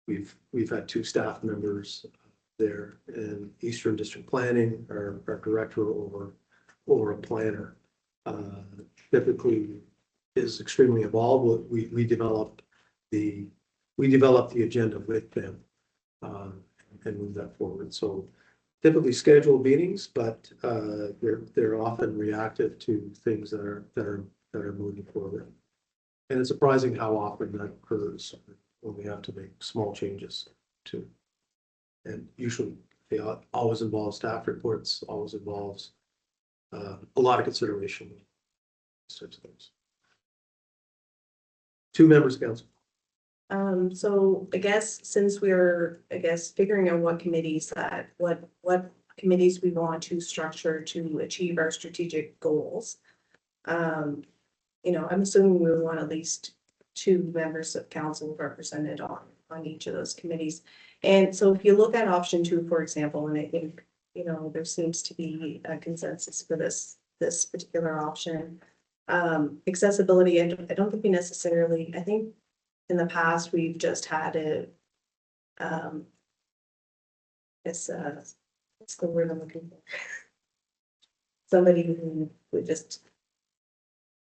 We've had 2 staff members there, in Eastern District Planning, our director or a planner. Typically is extremely involved. We develop the agenda with them and move that forward. So typically scheduled meetings, but they're often reactive to things that are moving forward. And it's surprising how often that occurs when we have to make small changes too. And usually they always involve staff reports, always involves a lot of consideration. These types of things. 2 members of council. So I guess since we're, figuring out what committees what committees we want to structure to achieve our strategic goals. I'm assuming we want at least 2 members of council represented on each of those committees. And so if you look at option 2, for example, and I think, there seems to be a consensus for this particular option. Accessibility, I don't think we necessarily, I think in the past, we've just had it. What's the word I'm looking for? Somebody who would just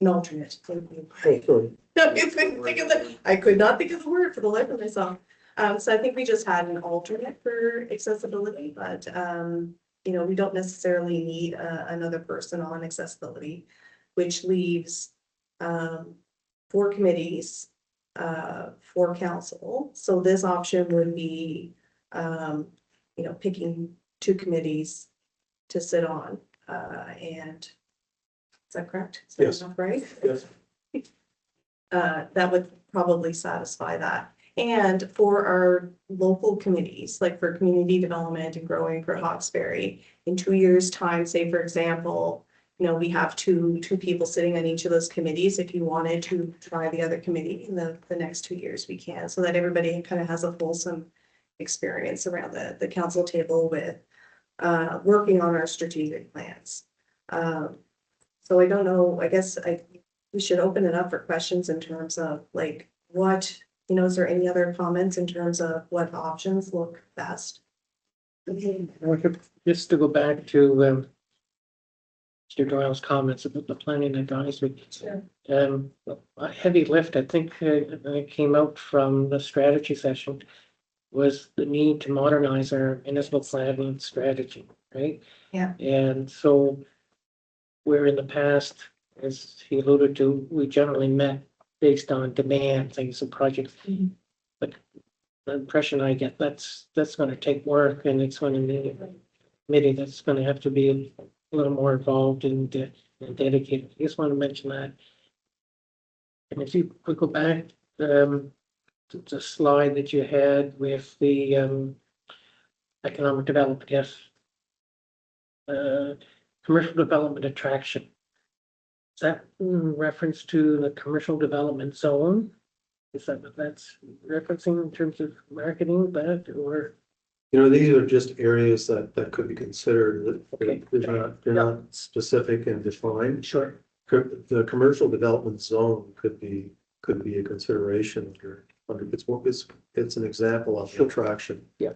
an alternate. I could not think of the word for the life of myself. So I think we just had an alternate for accessibility, but we don't necessarily need another person on accessibility, which leaves 4 committees for council. So this option would be, picking 2 committees to sit on, and is that correct? Is that Yes. enough, right? Yes. That would probably satisfy that. And for our local committees, like for community development and growing for Hawkesbury, in 2 years' time, say, for example, we have two people sitting on each of those committees. If you wanted to try the other committee in the next 2 years, we can, so that everybody kind of has a fulsome experience around the council table with working on our strategic plans. So I don't know, I guess we should open it up for questions in terms of like what, is there any other comments in terms of what options look best? Just to go back to Mr. Doyle's comments about the planning advisory. Sure. A heavy lift, I think, that came out from the strategy session was the need to modernize our municipal planning strategy, right? Yeah. And so where in the past, as he alluded to, we generally met based on demand, things and projects. Mhm. But the impression I get, that's going to take work, and it's going to need a committee that's going to have to be a little more involved and dedicated. I just want to mention that. And if you could go back to the slide that you had with the economic development, yes. Commercial development attraction. Is that in reference to the commercial development zone? Is that what that's referencing in terms of marketing that, or? These are just areas that could be considered. Okay. They're not specific and defined. Sure. The commercial development zone could be a consideration it's an example of attraction. Yeah.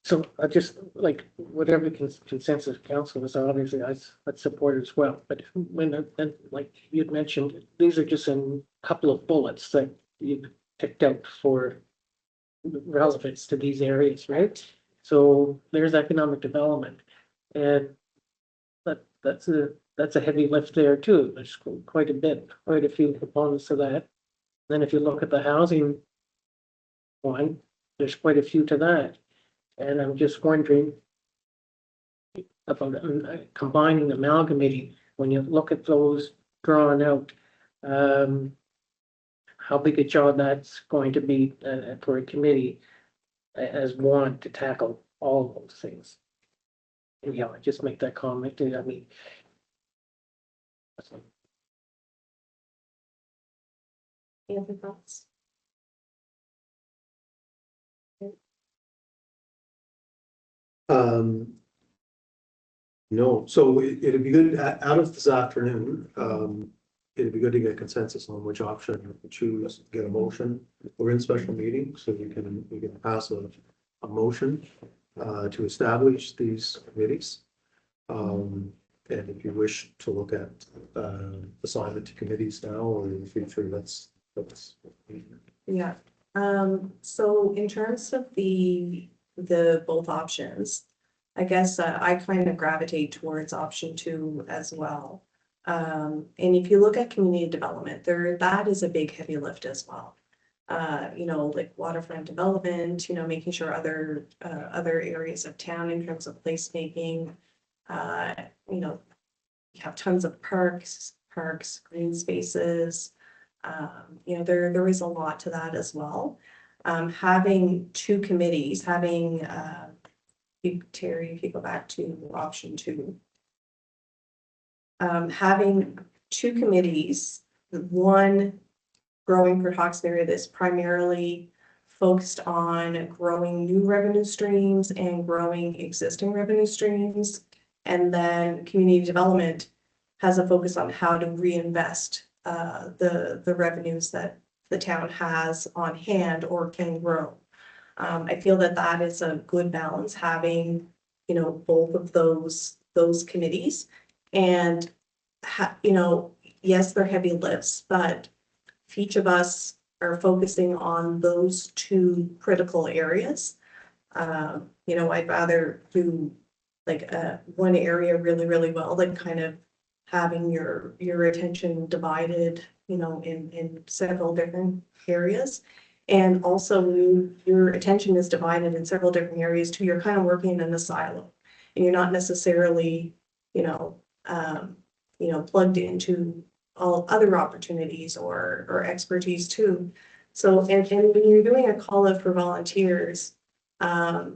So I just like whatever consensus council is, obviously I'd support as well. But when like you'd mentioned, these are just a couple of bullets that you picked out for relevance to these areas, right? So there's economic development, and that's a heavy lift there too. There's quite a bit, quite a few components to that. Then if you look at the housing one, there's quite a few to that. And I'm just wondering about combining, amalgamating, when you look at those drawn out, how big a job that's going to be for a committee as one to tackle all of those things. And yeah, I just make that comment, I mean. Any other thoughts? No, so it'd be good, out of this afternoon, it'd be good to get consensus on which option to choose, get a motion. We're in special meeting, so we can pass a motion to establish these committees. And if you wish to look at assignment to committees now or in the future, that's. Yeah, so in terms of the both options, I guess I kind of gravitate towards option 2 as well. And if you look at community development, that is a big heavy lift as well. You know, like waterfront development, you know, making sure other areas of town in terms of placemaking, you know, you have tons of parks, green spaces. You know, there is a lot to that as well. Having 2 committees, having, Terry, if you go back to option 2, having 2 committees, one growing for Hawkesbury that's primarily focused on growing new revenue streams and growing existing revenue streams. And then community development has a focus on how to reinvest the revenues that the town has on hand or can grow. I feel that is a good balance, having, you know, both of those committees. And, you know, yes, they're heavy lifts, but if each of us are focusing on those 2 critical areas, you know, I'd rather do like one area really, really well than kind of having your attention divided, you know, in several different areas. And also when your attention is divided in several different areas too, you're kind of working in a silo and you're not necessarily, you know, plugged into all other opportunities or expertise too. So, and when you're doing a call out for volunteers, yeah,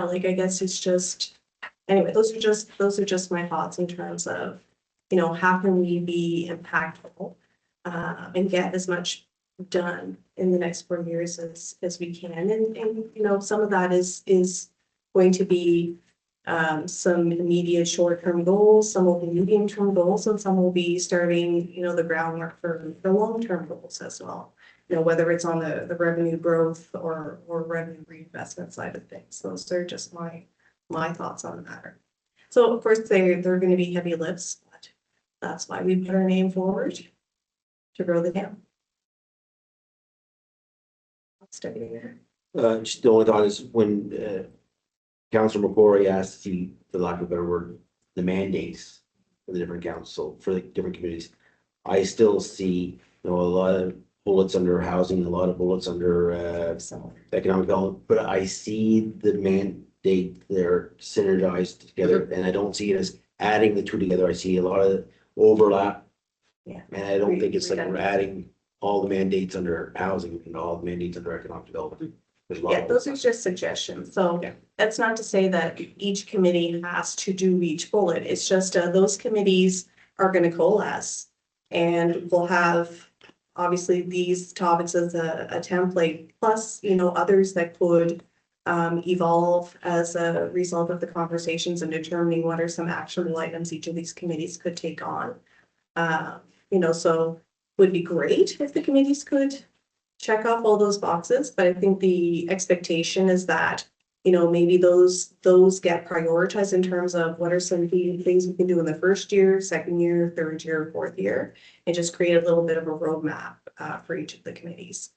like I guess it's just, anyway, those are just my thoughts in terms of, you know, how can we be impactful and get as much done in the next 4 years as we can. And you know, some of that is going to be some immediate short-term goals, some will be medium-term goals, and some will be starting, you know, the groundwork for the long-term goals as well. You know, whether it's on the revenue growth or revenue reinvestment side of things. Those are just my thoughts on the matter. So of course they're going to be heavy lifts, but that's why we put our name forward to grow the town. Just the only thought is when Councilor McCrory asked the, for lack of a better word, the mandates for the different council, for the different committees, I still see, you know, a lot of bullets under housing, a lot of bullets under economic development, but I see the mandate there synergized together, and I don't see it as adding the 2 together. I see a lot of overlap. Yeah. And I don't think it's like we're adding all the mandates under housing and all the mandates under economic development. Yeah, those are just suggestions. So Yeah. that's not to say that each committee has to do each bullet. It's just those committees are going to coalesce and we'll have obviously these topics as a template, plus, you know, others that could evolve as a result of the conversations and determining what are some actionable items each of these committees could take on. You know, so would be great if the committees could check off all those boxes, but I think the expectation is that, you know, maybe those get prioritized in terms of what are some things we can do in the first year, second year, third year, fourth year, and just create a little bit of a roadmap for each of the committees,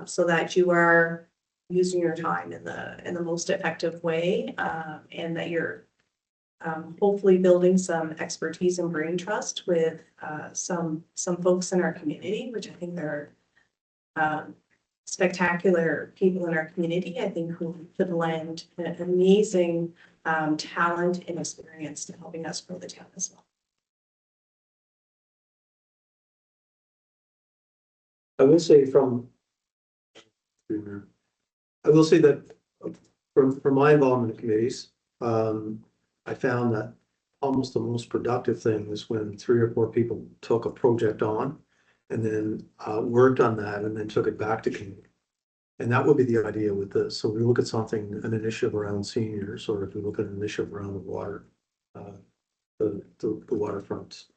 so that you are using your time in the most effective way, and that you're hopefully building some expertise and brain trust with some folks in our community, which I think are spectacular people in our community. I think who could lend an amazing talent and experience to helping us grow the town as well. I will say that from my involvement in committees, I found that almost the most productive thing was when 3 or 4 people took a project on and then worked on that and then took it back to committee. And that would be the idea with this. So we look at something, an initiative around seniors, or if we look at an initiative around the water, the waterfront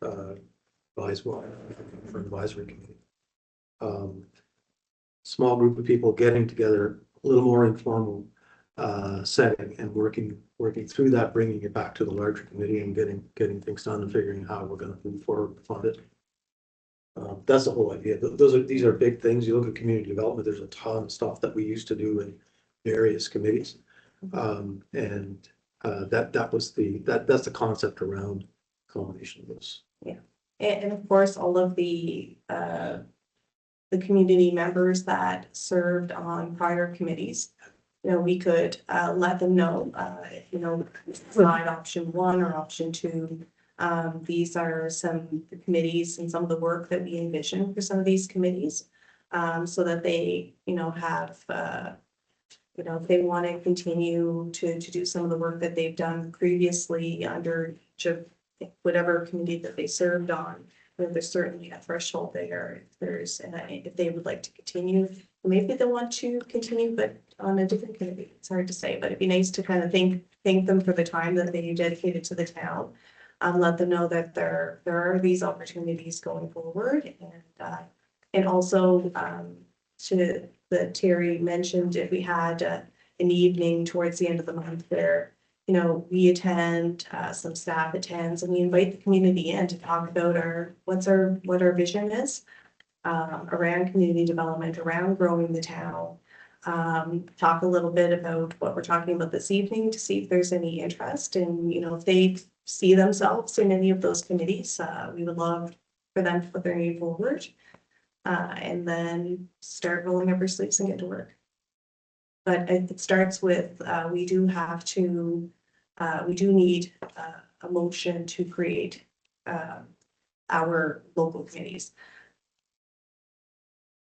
advisory committee. Small group of people getting together, a little more informal setting and working through that, bringing it back to the larger committee and getting things done and figuring out how we're going to move forward to fund it. That's the whole idea. These are big things. You look at community development, there's a ton of stuff that we used to do in various committees. That's the concept around combination of those. Yeah, and of course, all of the community members that served on prior committees, we could let them know, decide option 1 or option 2. These are some of the committees and some of the work that we envision for some of these committees, so that they, have, if they want to continue to do some of the work that they've done previously under each of whatever committee that they served on. There's certainly a threshold there. If they would like to continue, maybe they want to continue, but on a different committee. It's hard to say, but it'd be nice to kind of thank them for the time that they dedicated to the town. Let them know that there are these opportunities going forward, and also to that Terry mentioned, if we had an evening towards the end of the month where we attend, some staff attends, and we invite the community in to talk about what our vision is around community development, around growing the town. Talk a little bit about what we're talking about this evening to see if there's any interest, and if they see themselves in any of those committees, we would love for them to put their name forward, and then start rolling up our sleeves and get to work. But it starts with, we do need a motion to create our local committees.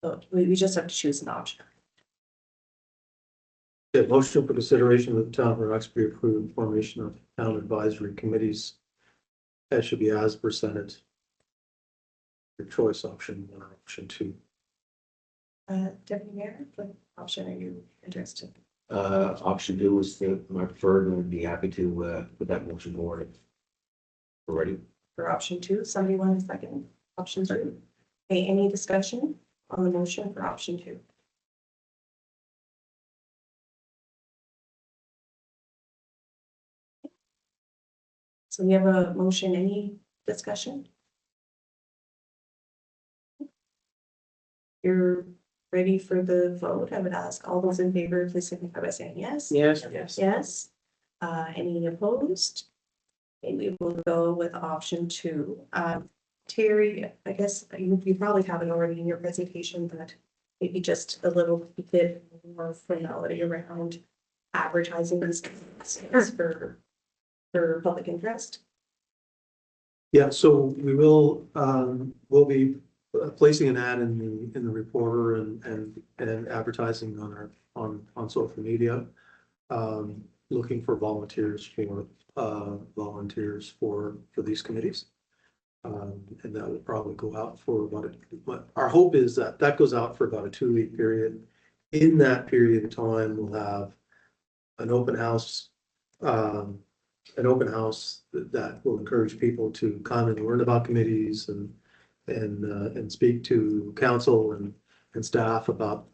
So we just have to choose an option. Yeah, motion for consideration of the town of Roxbury approved formation of town advisory committees. That should be as presented. Your choice, option 1 or option 2. Deputy Mayor, what option are you interested in? Option 2 is my preferred, and I'd be happy to put that motion forward. We're ready. For option 2, somebody want a second? Option 2. Okay, any discussion on the motion for option 2? So we have a motion, any discussion? You're ready for the vote? I would ask all those in favor, please signify by saying yes. Yes. Yes. Any opposed? Okay, we will go with option 2. Terry, I guess you probably have it already in your presentation, but maybe just a little bit more formality around advertising these things for public interest. Yeah, so we'll be placing an ad in the Reporter and advertising on social media, looking for volunteers for these committees. And that will probably go out for our hope is that goes out for about a 2-week period. In that period of time, we'll have an open house that will encourage people to come and learn about committees and speak to council and staff about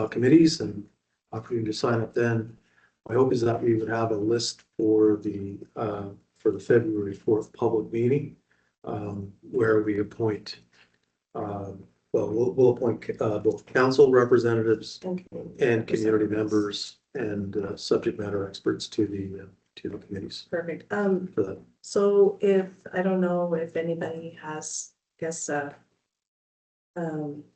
committees and opportunity to sign up then. My hope is that we would have a list for the February 4th public meeting, where we appoint, we'll appoint both council representatives and community members and subject matter experts to to the committees Perfect. for that. So if, I don't know if anybody has, I guess,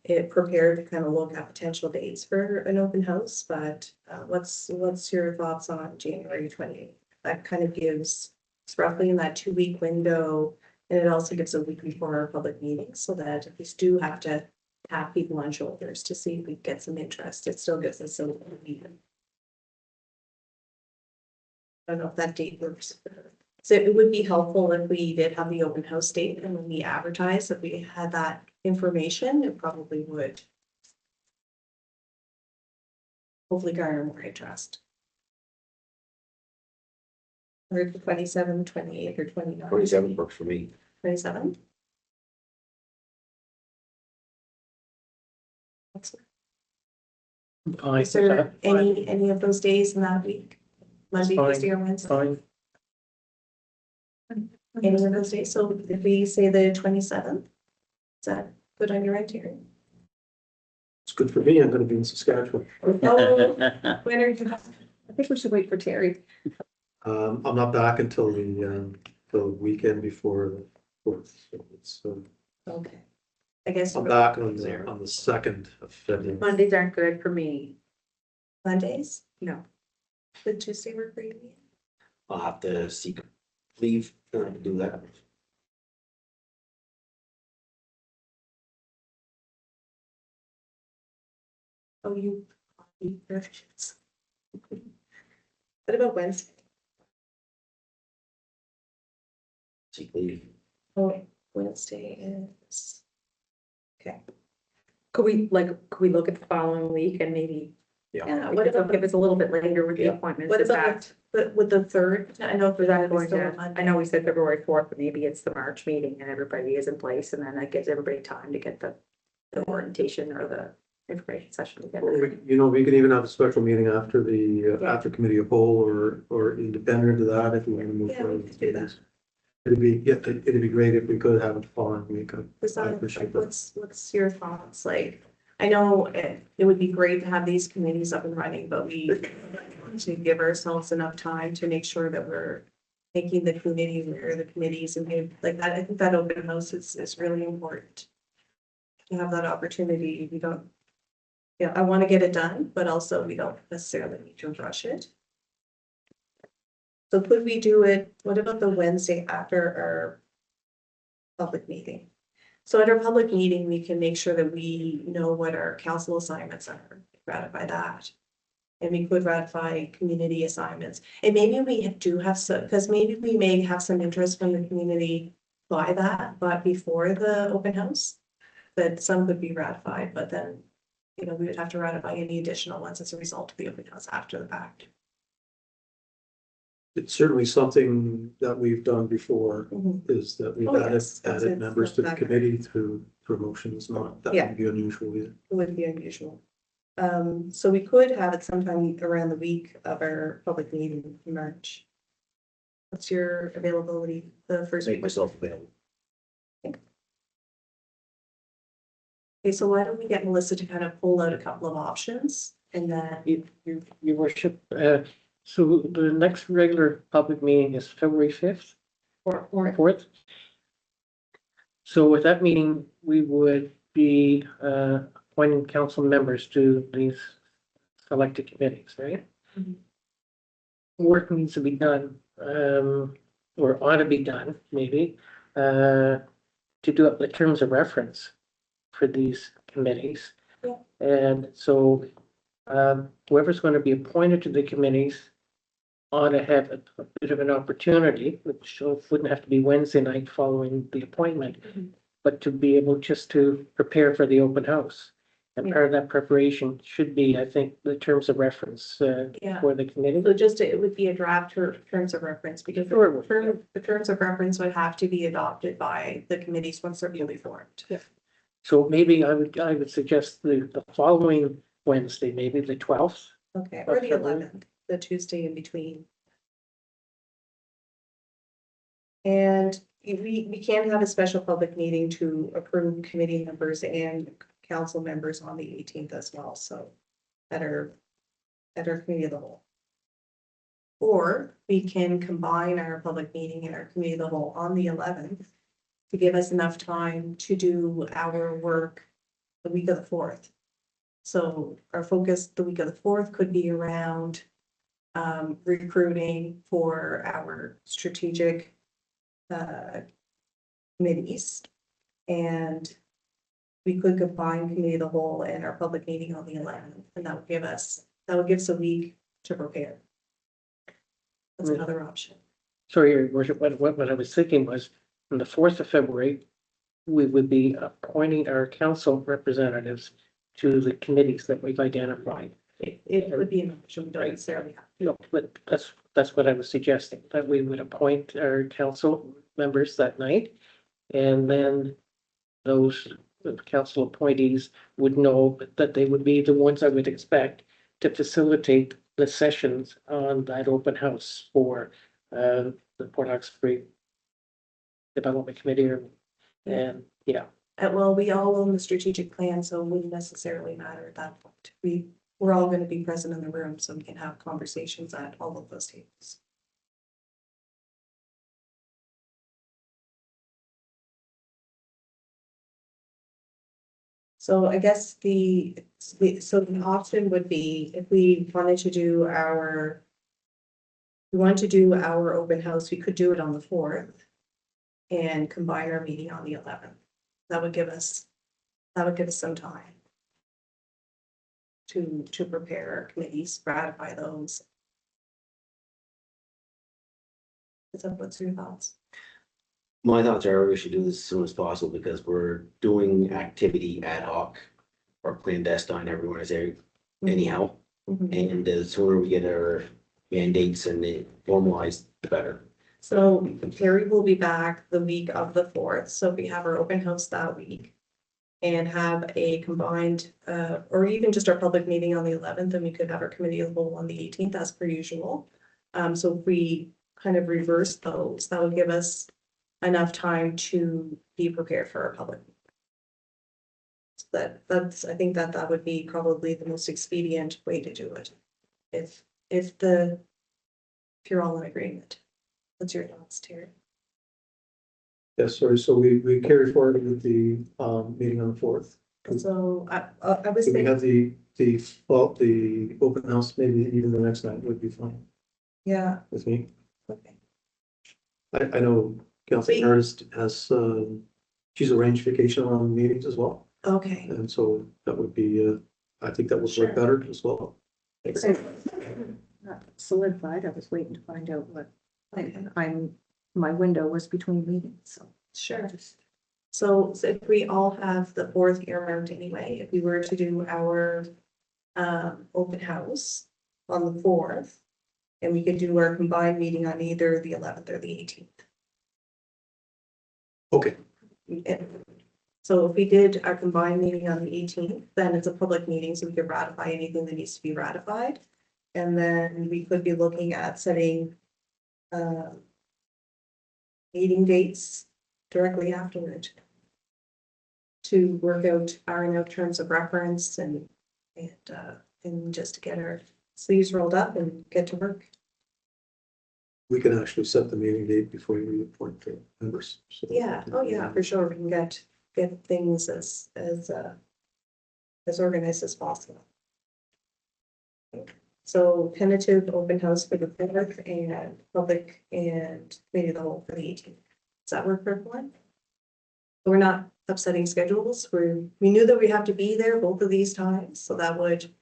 it prepared to kind of look at potential dates for an open house, but, what's your thoughts on January 28th? That kind of gives, it's roughly in that 2-week window, and it also gives a week before our public meeting, so that if we do have to tap people on shoulders to see if we get some interest, it still gives us a week. I don't know if that date works. So it would be helpful if we did have the open house date and when we advertise, if we had that information, it probably would. Hopefully garner more interest. Or the 27, 28, or 29. 27 works for me. 27. Fine, Is there any of those days in that week? Monday, Fine. Tuesday, or Wednesday? fine. Any of those days? So if we say the 27th, is that good on your end, Terry? It's good for me. I'm gonna be in Saskatchewan. Oh, when are you? I think we should wait for Terry. I'm not back until the weekend before the 4th. So it's, Okay. I guess I'm back on the 2nd of February. Mondays aren't good for me. Mondays, No. the Tuesday work for you? I'll have to seek leave to do that. Oh, you. What about Wednesday? Seek leave. Oh, Wednesday is. Okay. Could we look at the following week and maybe? Yeah, What what if about, it's a little bit later with the Yeah. appointments? what Is about, that, but with the 3rd, I know for is that that going still a to, Monday. I know we said February 4th, but maybe it's the March meeting and everybody is in place and then that gives everybody time to get the orientation or the information session together. You know, we could even have a special meeting after the, Yeah. after committee of whole or independent of that if we want to move Yeah, we forward. could do that. It'd be great if we could have it following week. I appreciate that. What's your thoughts? Like, I know it would be great to have these committees up and running, but we to give ourselves enough time to make sure that we're making the committee aware of the committees and like that. I think that open house is really important. To have that opportunity, we don't, yeah, I want to get it done, but also we don't necessarily need to rush it. So could we do it, what about the Wednesday after our public meeting? So at our public meeting, we can make sure that we know what our council assignments are, ratify that. And we could ratify community assignments. And maybe we do have some, because maybe we may have some interest from the community by that, but before the open house. That some could be ratified, but then, you know, we would have to ratify any additional ones as a result of the open house after the fact. It's certainly something that we've done before, is that we've Oh, yes. added members to the It's not committee through promotions, not that Yeah. would be unusual either. It would be unusual. So we could have it sometime around the week of our public meeting in March. What's your availability, the first Make week? myself available. Okay, so why don't we get Melissa to kind of pull out a couple of options and then, Your worship, so the next regular public meeting is February 5th, or 4th. So with that meeting, we would be appointing council members to these selected committees, right? Mhm. Work needs to be done, or ought to be done, maybe, to do up the terms of reference for these committees. Yeah. And so whoever's going to be appointed to the committees ought to have a bit of an opportunity, which wouldn't have to be Wednesday night following the appointment, Mhm. but to be able just to prepare for the open house. And Yeah. part of that preparation should be, I think, the terms of reference yeah. for the committee. So just, it would be a draft terms of reference because Sure it would. the terms of reference would have to be adopted by the committees once they're newly formed. So maybe I would suggest the following Wednesday, maybe the 12th. Okay, or the February. 11th, the Tuesday in between. And we can have a special public meeting to approve committee members and council members on the 18th as well, so. At our committee of the whole. Or we can combine our public meeting and our committee of the whole on the 11th to give us enough time to do our work the week of the 4th. So our focus the week of the 4th could be around recruiting for our strategic committees. And we could combine committee of the whole and our public meeting on the 11th, and that would give us a week to prepare. That's another option. Sorry, Your Worship, what I was thinking was, on the 4th of February, we would be appointing our council representatives to the committees that we've identified. It would be an option, we don't necessarily have. No, but that's what I was suggesting, that we would appoint our council members that night. And then those council appointees would know that they would be the ones I would expect to facilitate the sessions on that open house for the Port Hawkesbury Development Committee. And yeah, Well, we all own the strategic plan, so it wouldn't necessarily matter at that point. We're all gonna be present in the room, so we can have conversations at all of those tables. So I guess the option would be if we wanted to do our open house, we could do it on the 4th and combine our meeting on the 11th. That would give us some time to prepare our committees, ratify those. What's your thoughts? My thoughts are we should do this as soon as possible because we're doing activity ad hoc or clandestine, everyone is there anyhow. Mhm. And the sooner we get our mandates and it formalized, the better. So Terry will be back the week of the 4th, so if we have our open house that week and have a combined, or even just our public meeting on the 11th, then we could have our committee of the whole on the 18th as per usual. So if we kind of reverse those, that would give us enough time to be prepared for our public. So I think that would be probably the most expedient way to do it. If you're all in agreement. What's your thoughts, Terry? Yes, sorry, so we carry forward with the meeting on the 4th. So I was Do we thinking, have the open house, maybe even the next night would be fine yeah, with me. okay. I know Councilor Wait. Ernest has, she's arranged vacation on meetings as well. Okay, And so that would be, I think that would Sure. work better as well. Not solidified, I was waiting to find out what, okay, my window was between meetings, so. sure. So if we all have the 4th earmarked anyway, if we were to do our open house on the 4th, and we could do our combined meeting on either the 11th or the 18th. Okay, So if we did our combined meeting on the 18th, then it's a public meeting, so we could ratify anything that needs to be ratified. And then we could be looking at setting meeting dates directly afterward to work out iron out terms of reference and just to get our sleeves rolled up and get to work. we can actually set the meeting date before you appoint the members. So- Yeah, oh yeah, for sure, we can get things as organized as possible. So tentative open house for the 4th and public and maybe the whole for the 18th. Does that work for everyone? We're not upsetting schedules. We knew that we have to be there both of these times, so that would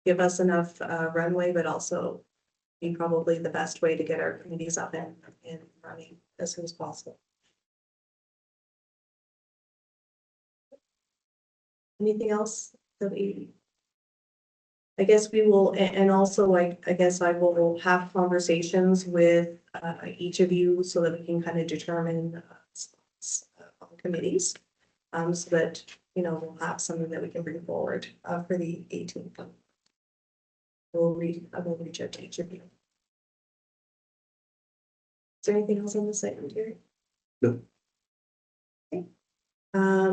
give us enough runway, but also be probably the best way to get our committees up and running as soon as possible. Anything else that I guess we will, and also I guess I will have conversations with each of you so that we can kind of determine committees. So that, we'll have something that we can bring forward for the 18th. I will reach out to each of you. Is there anything else on this item, Terry? No. Okay.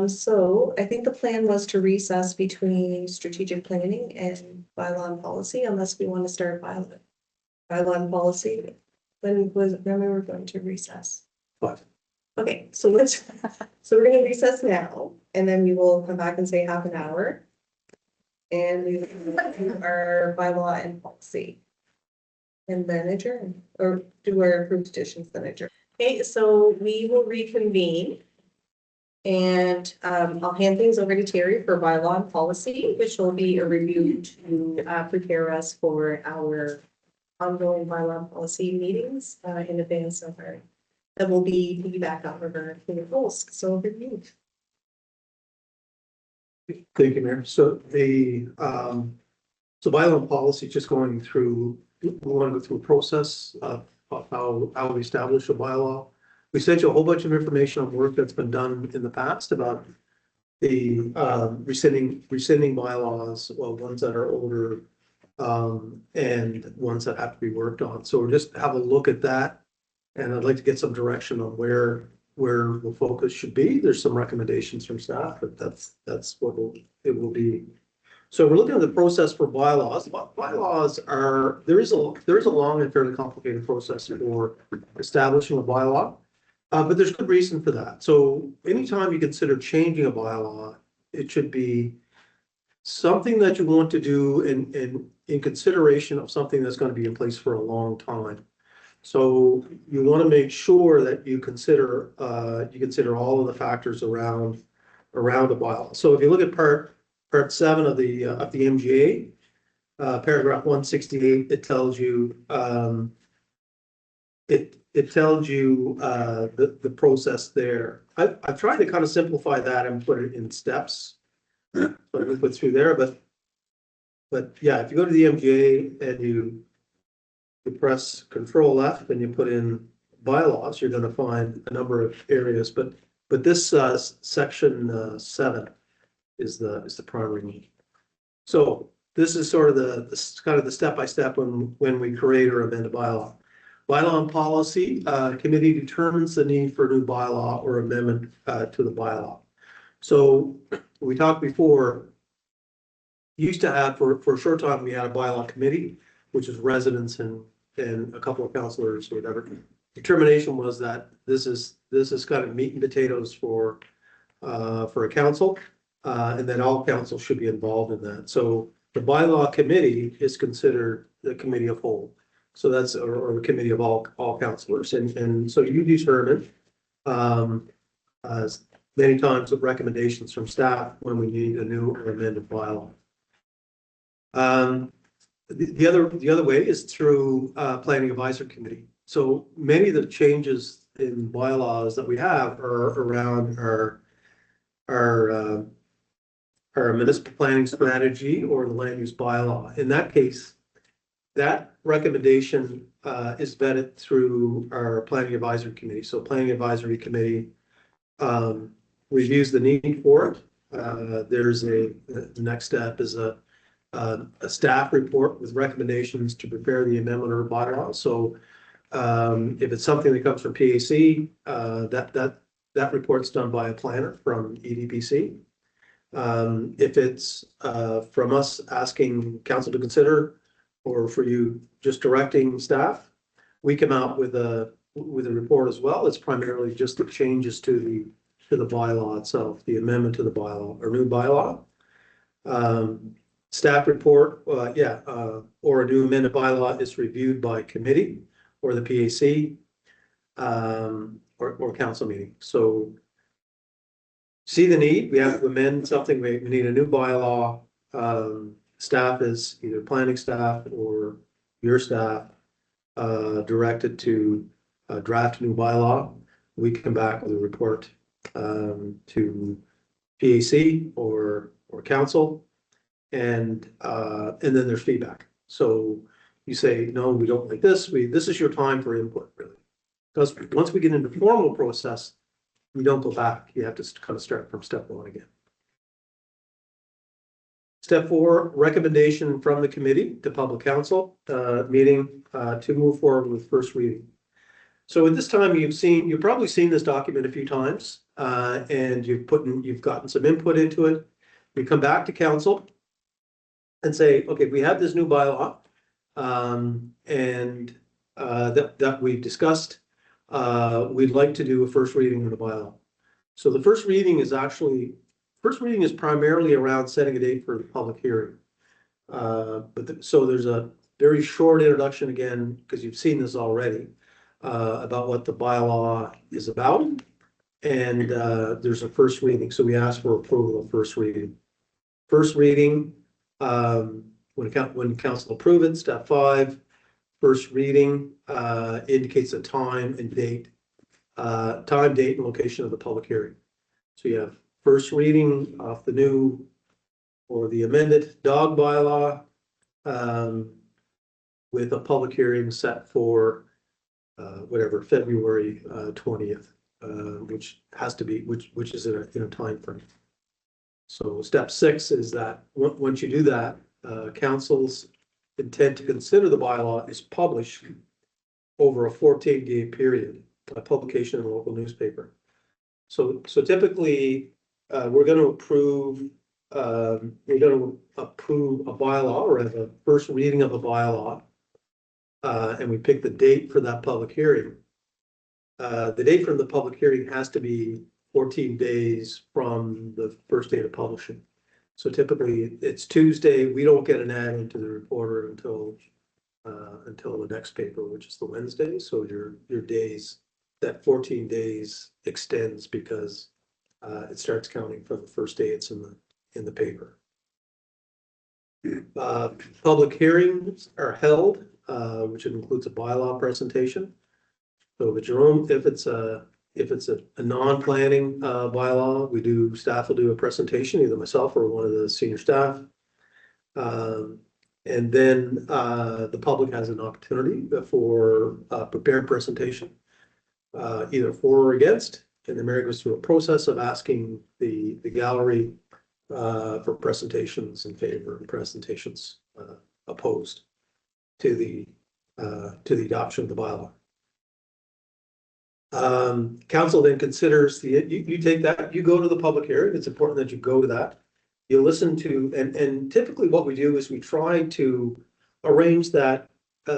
So I think the plan was to recess between strategic planning and bylaw and policy unless we want to start bylaw. bylaw and policy. When we were going to recess. 5. Okay, so so we're gonna recess now, and then we will come back and say half an hour. And we will do our bylaw and policy. And then adjourn, or do our approved additions, then adjourn. Okay, so we will reconvene. And I'll hand things over to Terry for bylaw and policy, which will be a review to prepare us for our ongoing bylaw and policy meetings in advance of our, that will be piggyback off of our goals. So over to you. Thank you, Mayor. So the, so bylaw and policy, just going through, we want to go through a process of how we establish a bylaw. We sent you a whole bunch of information on work that's been done in the past about the rescinding bylaws, well, ones that are older, and ones that have to be worked on. So we'll just have a look at that. And I'd like to get some direction on where the focus should be. There's some recommendations from staff, but that's what it will be. So we're looking at the process for bylaws. Bylaws are, there is a long and fairly complicated process for establishing a bylaw. But there's good reason for that. So anytime you consider changing a bylaw, it should be something that you want to do in consideration of something that's going to be in place for a long time. So you want to make sure that you consider all of the factors around a bylaw. So if you look at part 7 of the MGA, paragraph 168, it tells you it tells you the process there. I've tried to kind of simplify that and put it in steps. So I can put through there, but yeah, if you go to the MGA and you press Control F and you put in bylaws, you're going to find a number of areas. But this section 7 is the primary need. So this is sort of the kind of the step-by-step when we create or amend a bylaw. Bylaw and policy committee determines the need for a new bylaw or amendment to the bylaw. So we talked before, used to have for a short time, we had a bylaw committee, which is residents and a couple of councilors or whatever. Determination was that this is kind of meat and potatoes for a council, and then all council should be involved in that. So the bylaw committee is considered the committee of whole. So that's or a committee of all councilors, and so you determine many times with recommendations from staff when we need a new or amended bylaw. The other way is through planning advisory committee. So many of the changes in bylaws that we have are around our municipal planning strategy or the land use bylaw. In that case, that recommendation is vetted through our planning advisory committee. So planning advisory committee reviews the need for it. There's the next step is a staff report with recommendations to prepare the amendment or bylaw. So if it's something that comes from PAC, that report's done by a planner from EDPC. If it's from us asking council to consider, or for you just directing staff, we come out with a report as well. It's primarily just the changes to the bylaw itself, the amendment to the bylaw or new bylaw. Staff report, or a new amended bylaw is reviewed by committee or the PAC or council meeting. So see the need, we have to amend something, we need a new bylaw. Staff is either planning staff or your staff directed to draft a new bylaw. We come back with a report to PAC or council, and then there's feedback. So you say, no, we don't like this. This is your time for input, really, because once we get into the formal process, we don't go back. You have to kind of start from step 1 again. Step 4, recommendation from the committee to public council meeting to move forward with first reading. So at this time, you've probably seen this document a few times, and you've gotten some input into it. We come back to council and say, okay, we have this new bylaw. and that we've discussed. We'd like to do a first reading of the bylaw. So the first reading is primarily around setting a date for the public hearing. So there's a very short introduction again, because you've seen this already, about what the bylaw is about. And there's a first reading, so we ask for approval of first reading. First reading, when council approve it, step 5, first reading indicates a time, date, and location of the public hearing. So you have first reading of the new or the amended dog bylaw, with a public hearing set for February 20th, which has to be, which is in a time frame. So step 6 is that once you do that, council's intent to consider the bylaw is published over a 14-day period by publication in a local newspaper. So typically, we're going to approve a bylaw or have a first reading of a bylaw, and we pick the date for that public hearing. The date for the public hearing has to be 14 days from the first date of publishing. So typically it's Tuesday. We don't get an ad into the reporter until the next paper, which is the Wednesday. So your days, that 14 days extends because it starts counting from the first day it's in the paper. Public hearings are held, which includes a bylaw presentation. So if it's a non-planning bylaw, staff will do a presentation, either myself or one of the senior staff. And then the public has an opportunity for a prepared presentation, either for or against. And the mayor goes through a process of asking the gallery for presentations in favor and presentations opposed to the adoption of the bylaw. Council then considers you take that, you go to the public hearing. It's important that you go to that. You listen to, and typically what we do is we try to arrange that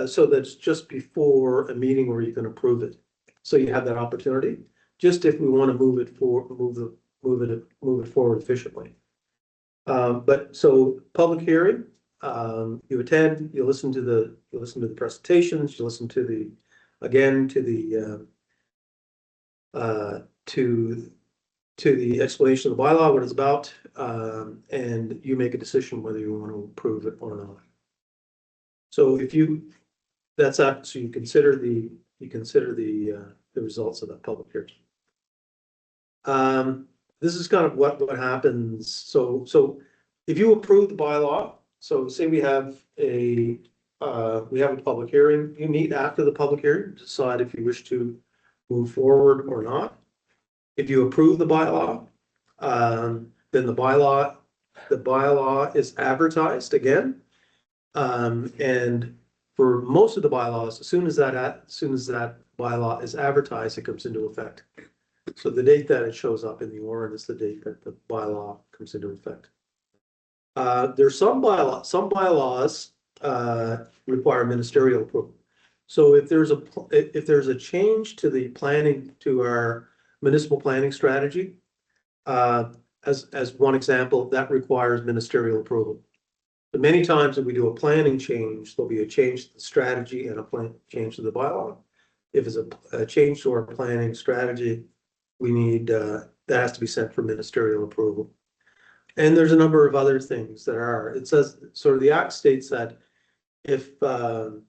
so that it's just before a meeting where you can approve it. So you have that opportunity, just if we want to move it forward efficiently. But so public hearing, you attend, you listen to the presentations, you listen to the explanation of the bylaw, what it's about, and you make a decision whether you want to approve it or not. So so you consider the results of that public hearing. This is kind of what happens. So if you approve the bylaw, so say we have a public hearing, you meet after the public hearing, decide if you wish to move forward or not. If you approve the bylaw, then the bylaw is advertised again. And for most of the bylaws, as soon as that bylaw is advertised, it comes into effect. So the date that it shows up in the warrant is the date that the bylaw comes into effect. There's some bylaws require ministerial approval. So if there's a change to our municipal planning strategy, as one example, that requires ministerial approval. But many times if we do a planning change, there'll be a change to the strategy and a change to the bylaw. If it's a change to our planning strategy, we need that has to be sent for ministerial approval. And there's a number of other things that are. It says sort of the act states that if the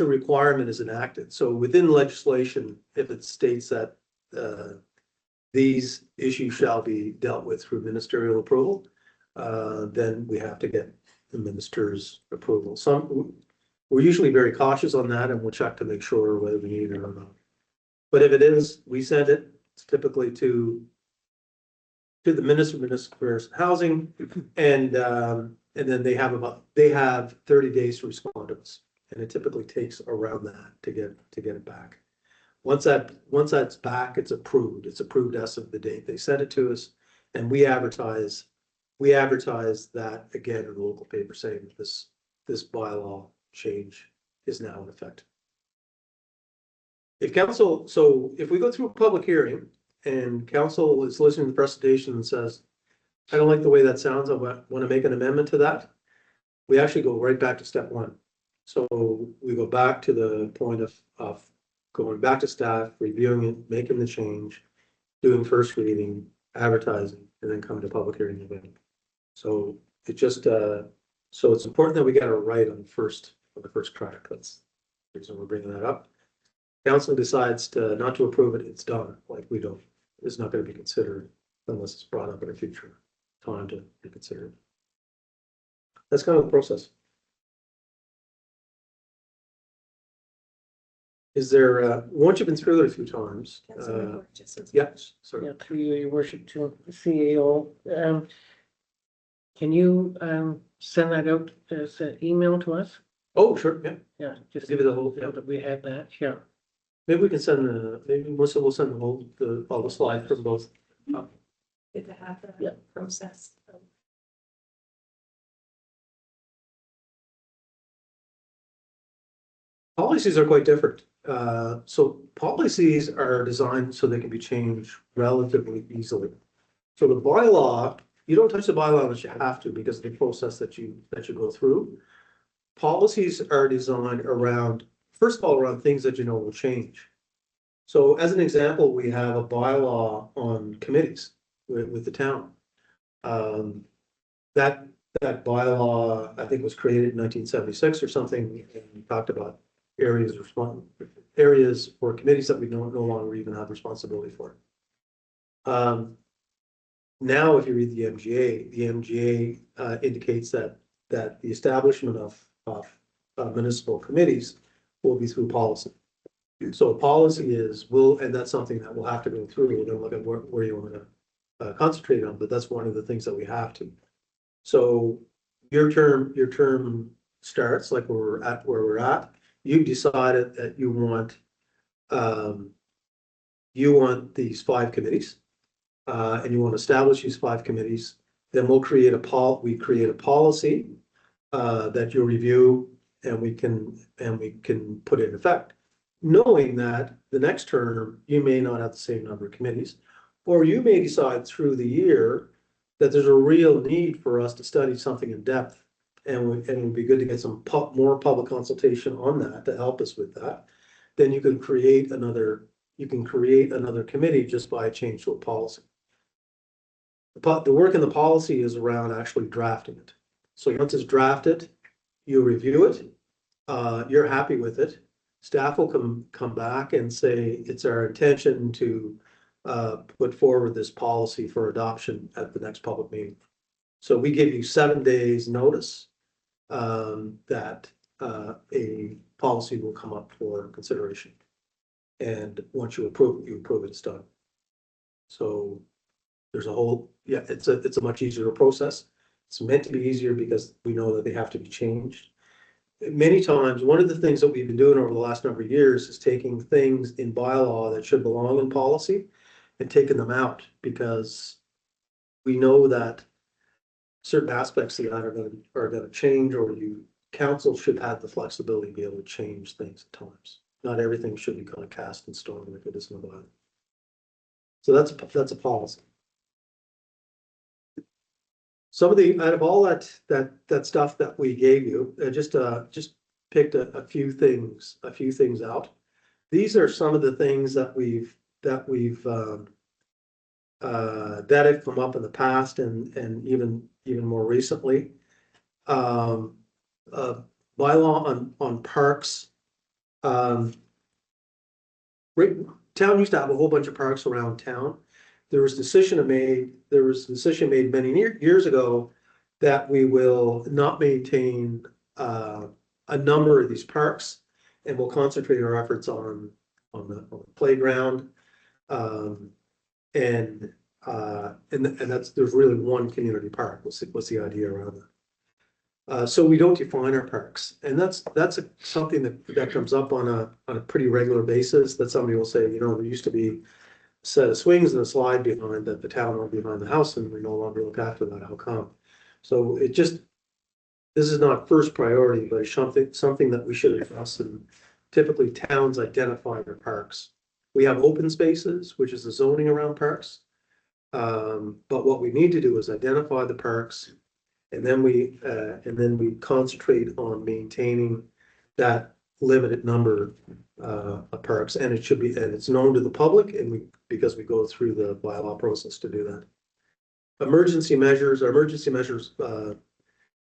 requirement is enacted, so within legislation, if it states that these issues shall be dealt with through ministerial approval, then we have to get the minister's approval. We're usually very cautious on that, and we'll check to make sure whether we need it or not. But if it is, we send it typically to the Minister of Municipal Affairs and Housing, and then they have 30 days to respond to us, and it typically takes around that to get it back. Once that's back, it's approved. It's approved as of the date they sent it to us, and we advertise that again in the local paper saying that this bylaw change is now in effect. If council, so if we go through a public hearing and council is listening to the presentation and says, I don't like the way that sounds, I want to make an amendment to that, we actually go right back to step one. So we go back to the point of going back to staff, reviewing it, making the change, doing first reading, advertising, and then coming to public hearing again. So it just, so it's important that we get it right on the first track. That's the reason we're bringing that up. Council decides to not to approve it, it's done. Like we don't, it's not going to be considered unless it's brought up in a future time to be considered. That's kind of the process. Is there, once you've been through it a few times, Councilor Court just says- yeah, sorry. Yeah, through you, your worship, to the CAO. Can you, send that out as an email to us? Oh, sure, yeah. Yeah, just Give you the whole, so yeah. that we had that, yeah. Maybe we can send maybe Melissa will send all the slides from both. Good to have the Yeah. process. Policies are quite different. So policies are designed so they can be changed relatively easily. So the bylaw, you don't touch the bylaw unless you have to because of the process that you go through. Policies are designed around, first of all, around things that you know will change. So as an example, we have a bylaw on committees with the town. That bylaw, I think, was created in 1976 or something, and we talked about areas or committees that we no longer even have responsibility for. Now, if you read the MGA indicates that the establishment of municipal committees will be through policy. So policy and that's something that we'll have to go through. We're gonna look at where you want to concentrate on, but that's one of the things that we have to. So your term starts like where we're at. You've decided that you want these 5 committees, and you want to establish these 5 committees. Then we'll create a policy that you'll review, and we can put it in effect, knowing that the next term you may not have the same number of committees, or you may decide through the year that there's a real need for us to study something in depth. And it would be good to get some more public consultation on that to help us with that. Then you can create another committee just by a change to a policy. The work in the policy is around actually drafting it. So once it's drafted, you review it, you're happy with it. Staff will come back and say, it's our intention to put forward this policy for adoption at the next public meeting. So we give you 7 days notice that a policy will come up for consideration. And once you approve it, it's done. So there's a whole, yeah, it's a much easier process. It's meant to be easier because we know that they have to be changed. Many times, one of the things that we've been doing over the last number of years is taking things in bylaw that should belong in policy and taking them out because we know that certain aspects of that are going to change, or council should have the flexibility to be able to change things at times. Not everything should be kind of cast in stone like it is in the bylaw. So that's a policy. Some of out of all that stuff that we gave you, just picked a few things out. These are some of the things that have come up in the past and even more recently. Bylaw on parks. Town used to have a whole bunch of parks around town. There was a decision made many years ago that we will not maintain a number of these parks, and we'll concentrate our efforts on the playground. And there's really one community park. What's the idea around that? So we don't define our parks, and that's something that comes up on a pretty regular basis. That somebody will say, there used to be a set of swings and a slide behind that the town owned behind the house, and we no longer look after that. How come? So this is not first priority, but it's something that we should address, and typically towns identify their parks. We have open spaces, which is the zoning around parks. But what we need to do is identify the parks, and then we concentrate on maintaining that limited number of parks, and it should be, and it's known to the public, and because we go through the bylaw process to do that. Emergency measures,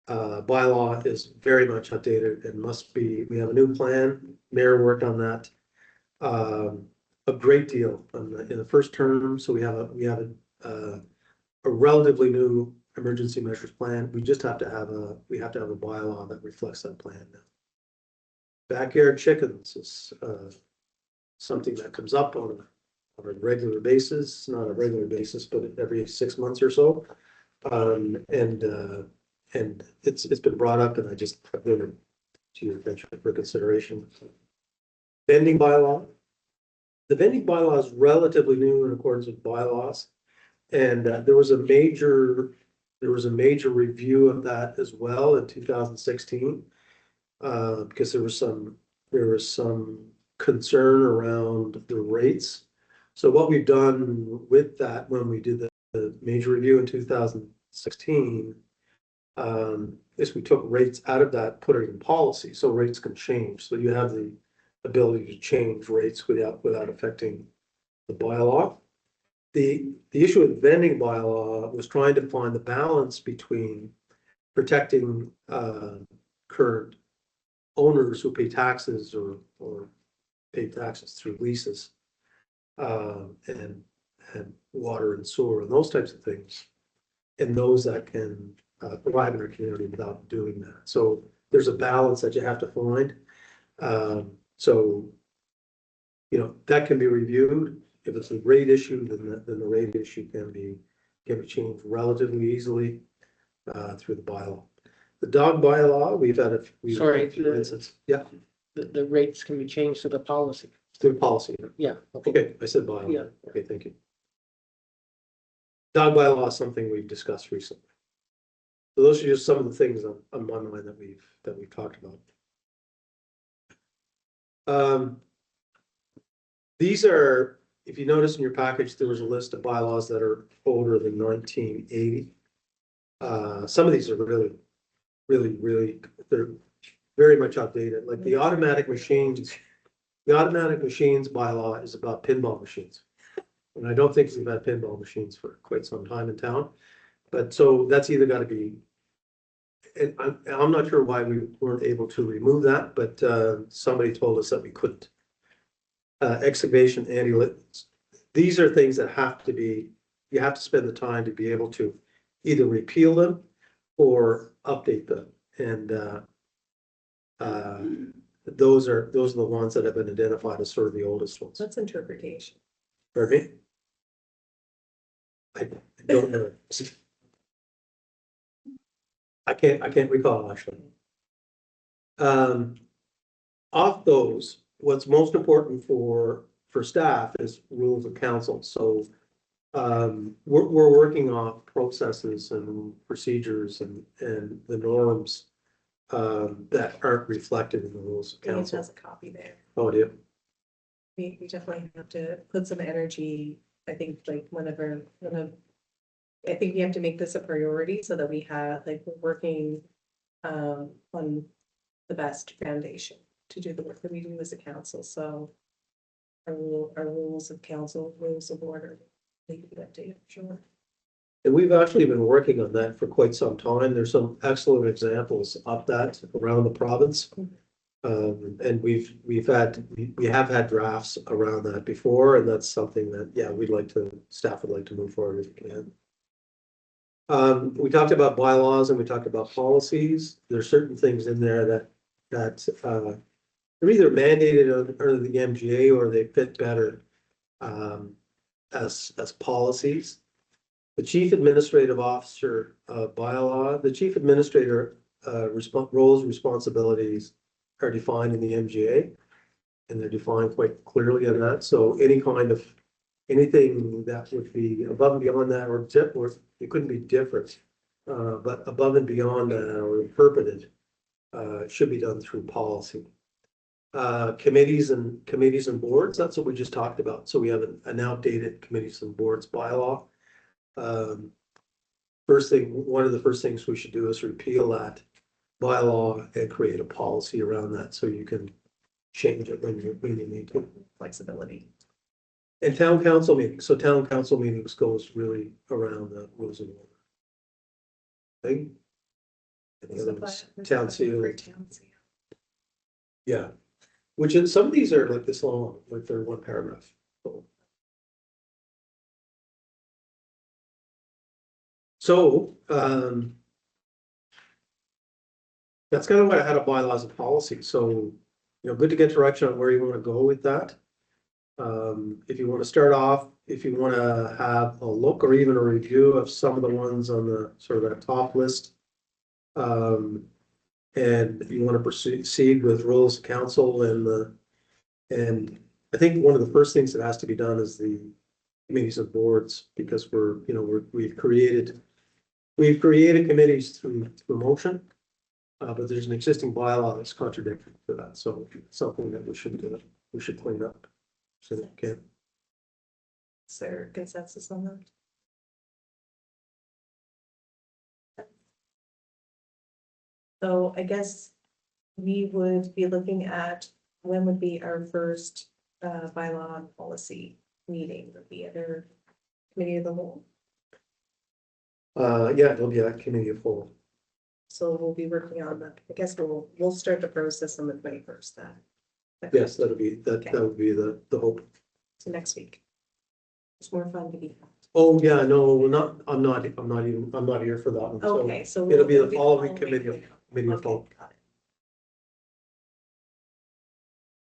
bylaw is very much outdated and must be, we have a new plan, mayor worked on that. A great deal in the first term, so we have a relatively new emergency measures plan. We just have to have a bylaw that reflects that plan now. Backyard chickens is something that comes up on a regular basis, not a regular basis, but every 6 months or so. And it's been brought up, and I just have been to your attention for consideration. Vending bylaw. The vending bylaw is relatively new in accordance with bylaws. And there was a major review of that as well in 2016. Because there was some concern around the rates. So what we've done with that, when we did the major review in 2016, is we took rates out of that, put it in policy, so rates can change. So you have the ability to change rates without affecting the bylaw. The issue with vending bylaw was trying to find the balance between protecting current owners who pay taxes or pay taxes through leases, and water and sewer and those types of things, and those that can thrive in our community without doing that. So there's a balance that you have to find. So, you know, that can be reviewed. If it's a rate issue, then the rate issue can be changed relatively easily through the bylaw. The dog bylaw, we've had a few instances. Yeah, The rates can be changed to the policy. through policy. Yeah. Okay, I said bylaw. Yeah. Okay, thank you. Dog bylaw is something we've discussed recently. So those are just some of the things on my mind that we've talked about. These are, if you notice in your package, there was a list of bylaws that are older than 1980. Some of these are really, they're very much outdated. Like the automatic machines bylaw is about pinball machines. And I don't think we've had pinball machines for quite some time in town. But so that's either got to be, and I'm not sure why we weren't able to remove that, but somebody told us that we couldn't. Excavation, anti-lift. These are things that have to be, you have to spend the time to be able to either repeal them or update them. And those are the ones that have been identified as sort of the oldest ones. That's interpretation. Pardon me? I don't know. I can't recall actually. Off those, what's most important for staff is rules of council. So we're working off processes and procedures and the norms that aren't reflected in the rules of It council. has a copy there. Oh, dear. We definitely have to put some energy, I think, like I think we have to make this a priority so that we have, like, we're working on the best foundation to do the work that we do as a council. So our rules of council, rules of order, need to be updated, sure. And we've actually been working on that for quite some time. There's some excellent examples of that around the province. And we have had drafts around that before, and that's something that, yeah, staff would like to move forward if we can. We talked about bylaws and we talked about policies. There's certain things in there that they're either mandated under the MGA or they fit better as policies. The chief administrative officer bylaw, the chief administrator roles, responsibilities are defined in the MGA, and they're defined quite clearly in that. So anything that would be above and beyond that, or it couldn't be different but above and beyond or interpreted, should be done through policy. Committees and boards, that's what we just talked about. So we have an outdated committees and boards bylaw. One of the first things we should do is repeal that bylaw and create a policy around that so you can change it when you need to. Flexibility. And town council meetings, so town council meetings goes really around the rules of order. Thing. And the other ones, town seal, yeah, which is, some of these are like this long, like they're one paragraph. So, that's kind of what I had a bylaws and policy, so, good to get direction on where you want to go with that. If you want to start off, if you want to have a look or even a review of some of the ones on the sort of that top list. And if you want to proceed with rules of council and I think one of the first things that has to be done is the committees and boards, because we've created committees through motion. But there's an existing bylaw that's contradictory to that, so it's something that we should clean up. So that we can. Is there consensus on that? So I guess we would be looking at when would be our first bylaw and policy meeting, would be either committee of the whole. Yeah, it'll be a committee of whole. So we'll be working on that. I guess we'll start the process on the 21st then. Yes, that would be the hope. So next week. It's more fun to be. Oh, yeah, no, I'm not here for that one. So Okay, so. it'll be the we'll following following committee of Okay, whole. got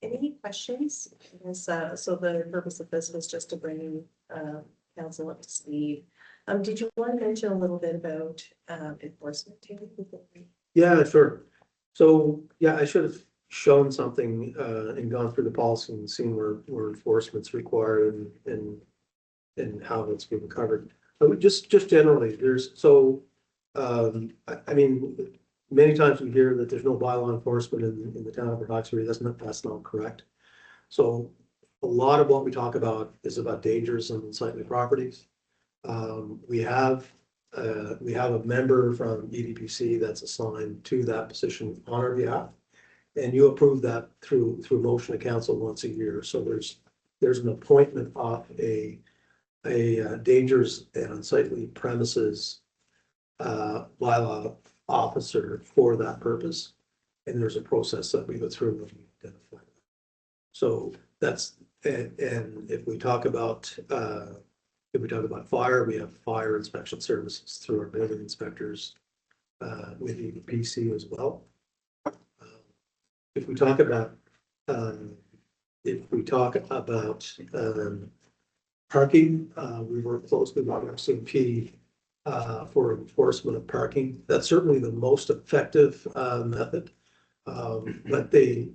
it. Any questions? Yes, so the purpose of this was just to bring council up to speed. Did you want to mention a little bit about enforcement too? Yeah, sure. So, yeah, I should have shown something and gone through the policy and seen where enforcement's required and how it's being covered. I would just generally, I mean, many times we hear that there's no bylaw enforcement in the town of Roxbury. That's not correct. So a lot of what we talk about is about dangers on unsightly properties. We have a member from EDPC that's assigned to that position on our behalf. And you approve that through motion of council once a year. So there's an appointment of a dangerous and unsightly premises bylaw officer for that purpose. And there's a process that we go through and we identify. So that's, and if we talk about fire, we have fire inspection services through our building inspectors with EDPC as well. If we talk about parking, we work closely with RCMP for enforcement of parking. That's certainly the most effective method, but they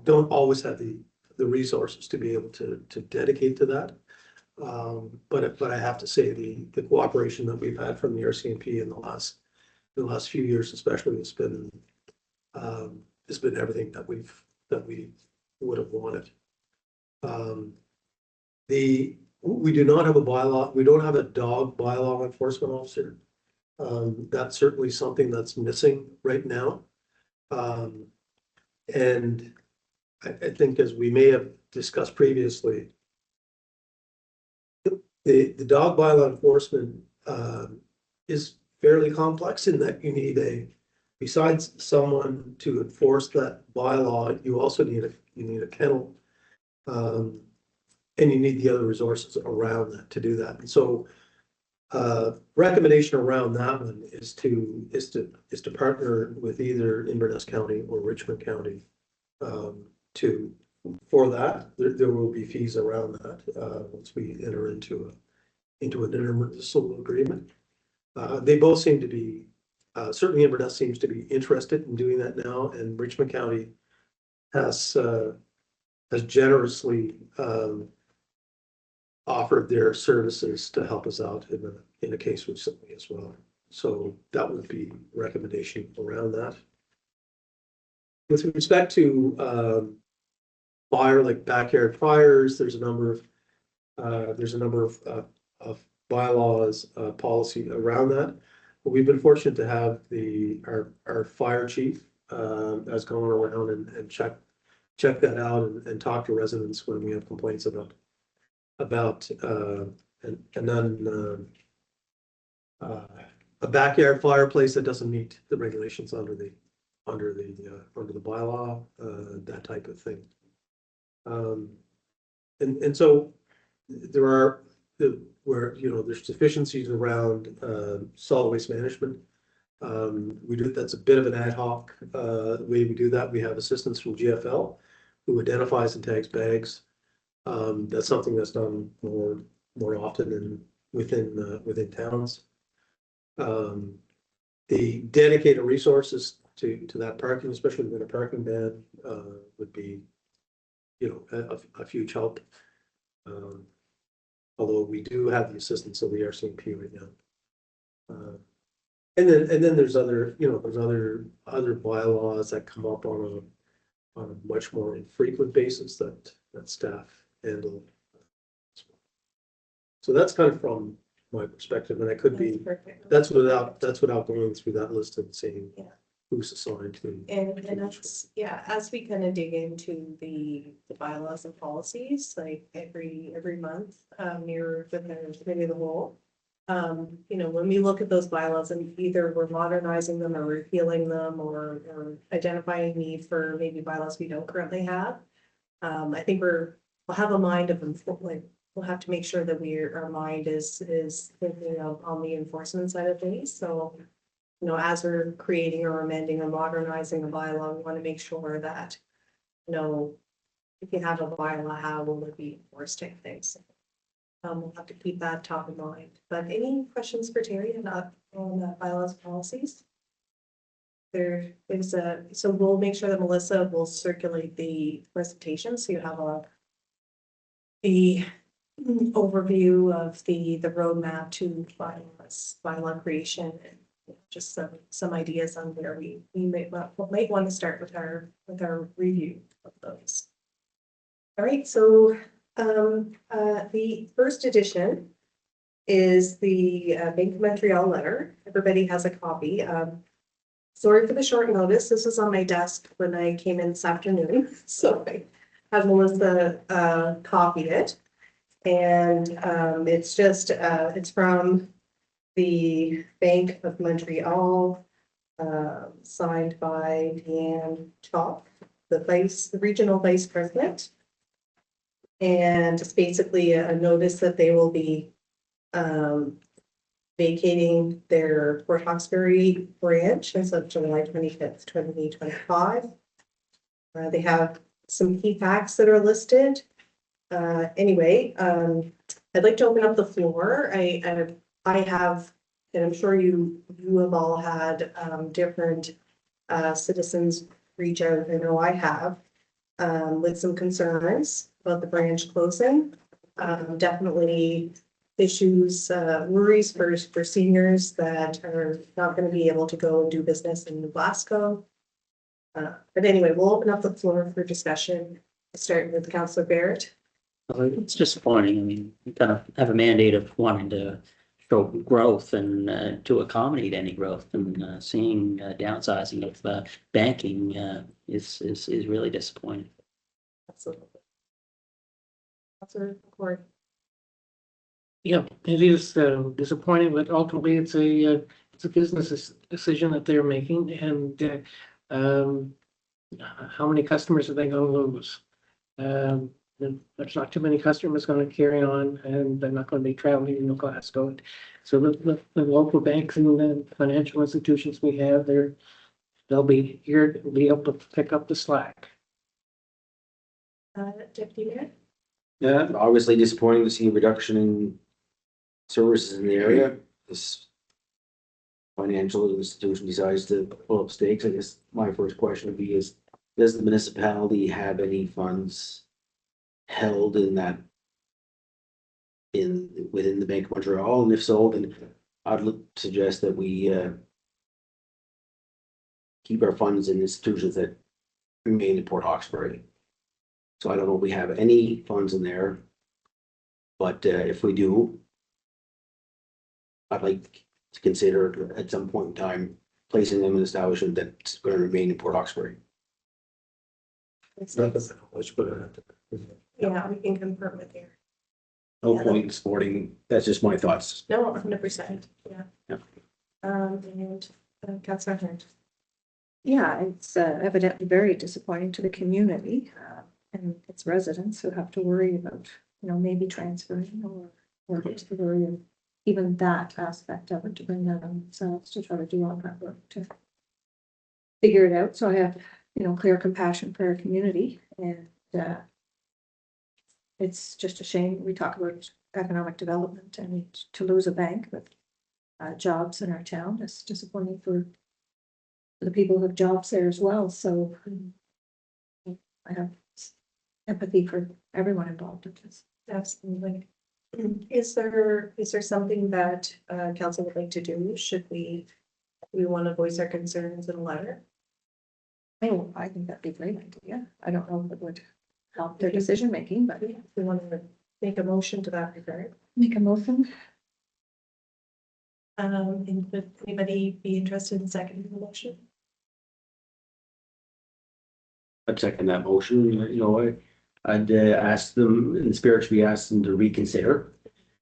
don't always have the resources to be able to dedicate to that. But I have to say the cooperation that we've had from the RCMP in the last few years, especially, has been everything that we would have wanted. We do not have a bylaw. We don't have a dog bylaw enforcement officer. That's certainly something that's missing right now. And I think, as we may have discussed previously, the dog bylaw enforcement is fairly complex in that you need besides someone to enforce that bylaw, you also need a kennel. And you need the other resources around that to do that. And so recommendation around that one is to partner with either Inverness County or Richmond County for that. There will be fees around that once we enter into an intermunicipal agreement. They both seem to be, certainly Inverness seems to be interested in doing that now, and Richmond County has generously offered their services to help us out in a case recently as well. So that would be recommendation around that. With respect to fire, like backyard fires, there's a number of bylaws, policy around that. But we've been fortunate to have our fire chief has gone around and check that out and talk to residents when we have complaints about and then a backyard fireplace that doesn't meet the regulations under the bylaw, that type of thing. And so there are there's deficiencies around solid waste management. That's a bit of an ad hoc way we do that. We have assistance from GFL who identifies and tags bags. That's something that's done more often and within towns. The dedicated resources to that parking, especially within a parking ban, would be, a huge help. Although we do have the assistance of the RCMP right now. And then there's other bylaws that come up on a much more infrequent basis that staff handle. So that's kind of from my perspective, and it could be, Perfect. that's without going through that list and seeing Yeah. who's assigned to. And that's, yeah, as we kind of dig into the bylaws and policies, like every month, near with the committee of the whole. When we look at those bylaws and either we're modernizing them or repealing them or identifying need for maybe bylaws we don't currently have. I think we'll have a mind of them, like, we'll have to make sure that our mind is thinking of on the enforcement side of things, so. As we're creating or amending or modernizing a bylaw, we want to make sure that, if you have a bylaw, how will it be enforced type things. We'll have to keep that top of mind. But any questions for Terry on bylaws policies? So we'll make sure that Melissa will circulate the presentation, so you have the overview of the roadmap to bylaw creation. And just some ideas on where we might want to start with our review of those. All right, so the first edition is the Bank of Montreal letter. Everybody has a copy. Sorry for the short notice. This was on my desk when I came in this afternoon, so I had Melissa copy it, and it's from the Bank of Montreal, signed by Deanne Chalk, the regional vice president. And it's basically a notice that they will be vacating their Port Hawkesbury branch as of July 25th, 2025. They have some key facts that are listed. Anyway, I'd like to open up the floor. I have, and I'm sure you have all had different citizens reach out. I know I have with some concerns about the branch closing. Definitely issues, worries for seniors that are not going to be able to go and do business in New Glasgow. But anyway, we'll open up the floor for discussion, starting with Councillor Barrett. It's disappointing. I mean, we kind of have a mandate of wanting to show growth and to accommodate any growth, and seeing downsizing of banking is really disappointing. Absolutely. Councillor Cory. Yeah, it is disappointing, but ultimately it's a business decision that they're making, and how many customers are they going to lose? There's not too many customers going to carry on, and they're not going to be traveling in Glasgow. So the local banks and the financial institutions we have, they'll be here to be able to pick up the slack. Deputy Mayor. Yeah, obviously disappointing to see a reduction in services in the area. This financial institution decides to pull up stakes. I guess my first question would be does the municipality have any funds held in within the Bank of Montreal? And if so, then suggest that we, keep our funds in institutions that remain in Port Hawkesbury. So I don't know if we have any funds in there. But, if we do, I'd like to consider at some point in time placing them in an establishment that's going to remain in Port Hawkesbury. Let's put it. Yeah, we can confirm with you. No Yeah. point in supporting, that's just my thoughts. No, 100%, yeah. Yeah. And Councillor Hunt. Yeah, it's evidently very disappointing to the community and its residents who have to worry about, maybe transferring or have to worry of even that aspect of it to bring that on themselves to try to do all that work to figure it out. So I have, clear compassion for our community, and it's just a shame. We talk about economic development, and to lose a bank with jobs in our town is disappointing for the people who have jobs there as well. So I have empathy for everyone involved in this. Absolutely. Is there something that council would like to do? Should we want to voice our concerns in a letter? Oh, I think that'd be a great idea. I don't know if it would help their decision making, but If we want to make a motion to that regard. make a motion. And would anybody be interested in seconding the motion? I'd second that motion, I'd ask them, in the spirit, we ask them to reconsider.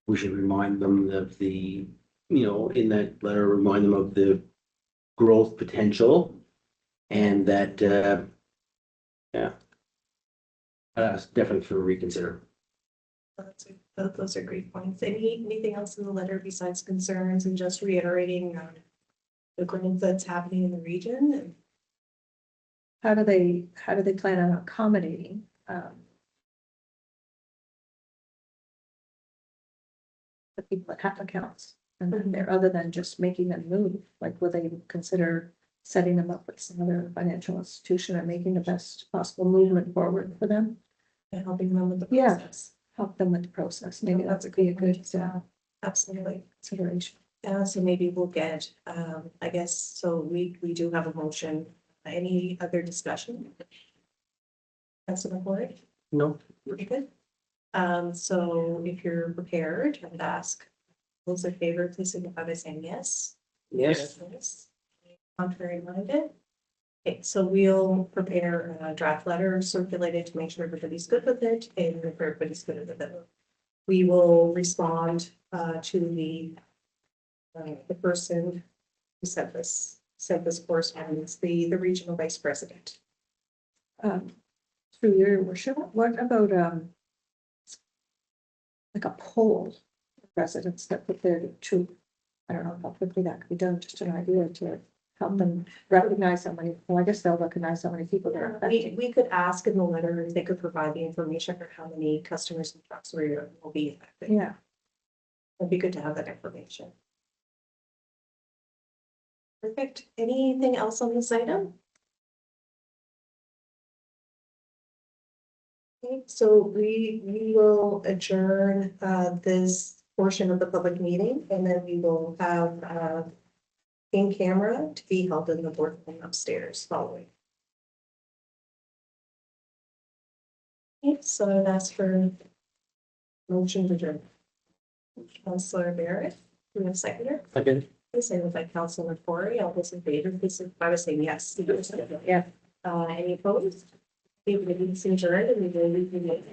We should remind them of the, in that letter, remind them of the growth potential. And that, yeah. I'd ask definitely for reconsider. Those are great points. Anything else in the letter besides concerns and just reiterating the growth that's happening in the region? How do they plan on accommodating the people that have accounts and then there, other than just making them move? Like, will they consider setting them up with some other financial institution and making the best possible movement forward for them? And helping them with the Yeah. process. Help them with the process. Maybe that would be a good Absolutely. consideration. So maybe we'll get, I guess, so we do have a motion. Any other discussion? Councilor Boyd? No, Pretty good. So if you're prepared, I would ask, those in favor, please signify by saying yes. yes, Yes. Contrary minded. Okay, so we'll prepare a draft letter circulated to make sure everybody's good with it, and if everybody's good with it, we will respond to the person who sent this correspondence, the regional vice president. Through your worship, what about like a poll of residents that put their troop? I don't know how quickly that could be done, just an idea to help them recognize how many, well, I guess they'll recognize how many people they're affecting. We could ask in the letter if they could provide the information for how many customers and trucks will be affected. Yeah, It'd be good to have that information. Perfect. Anything else on this item? Okay, so we will adjourn this portion of the public meeting, and then we will have in camera to be held in the boardroom upstairs following. Okay, so I'd ask for motion to adjourn. Councillor Barrett, we have a seconder. second. Seconded by Councillor Corey. All those in favor, please signify by saying yes. yeah. Any opposed? Okay, we can adjourn and we will reconvene.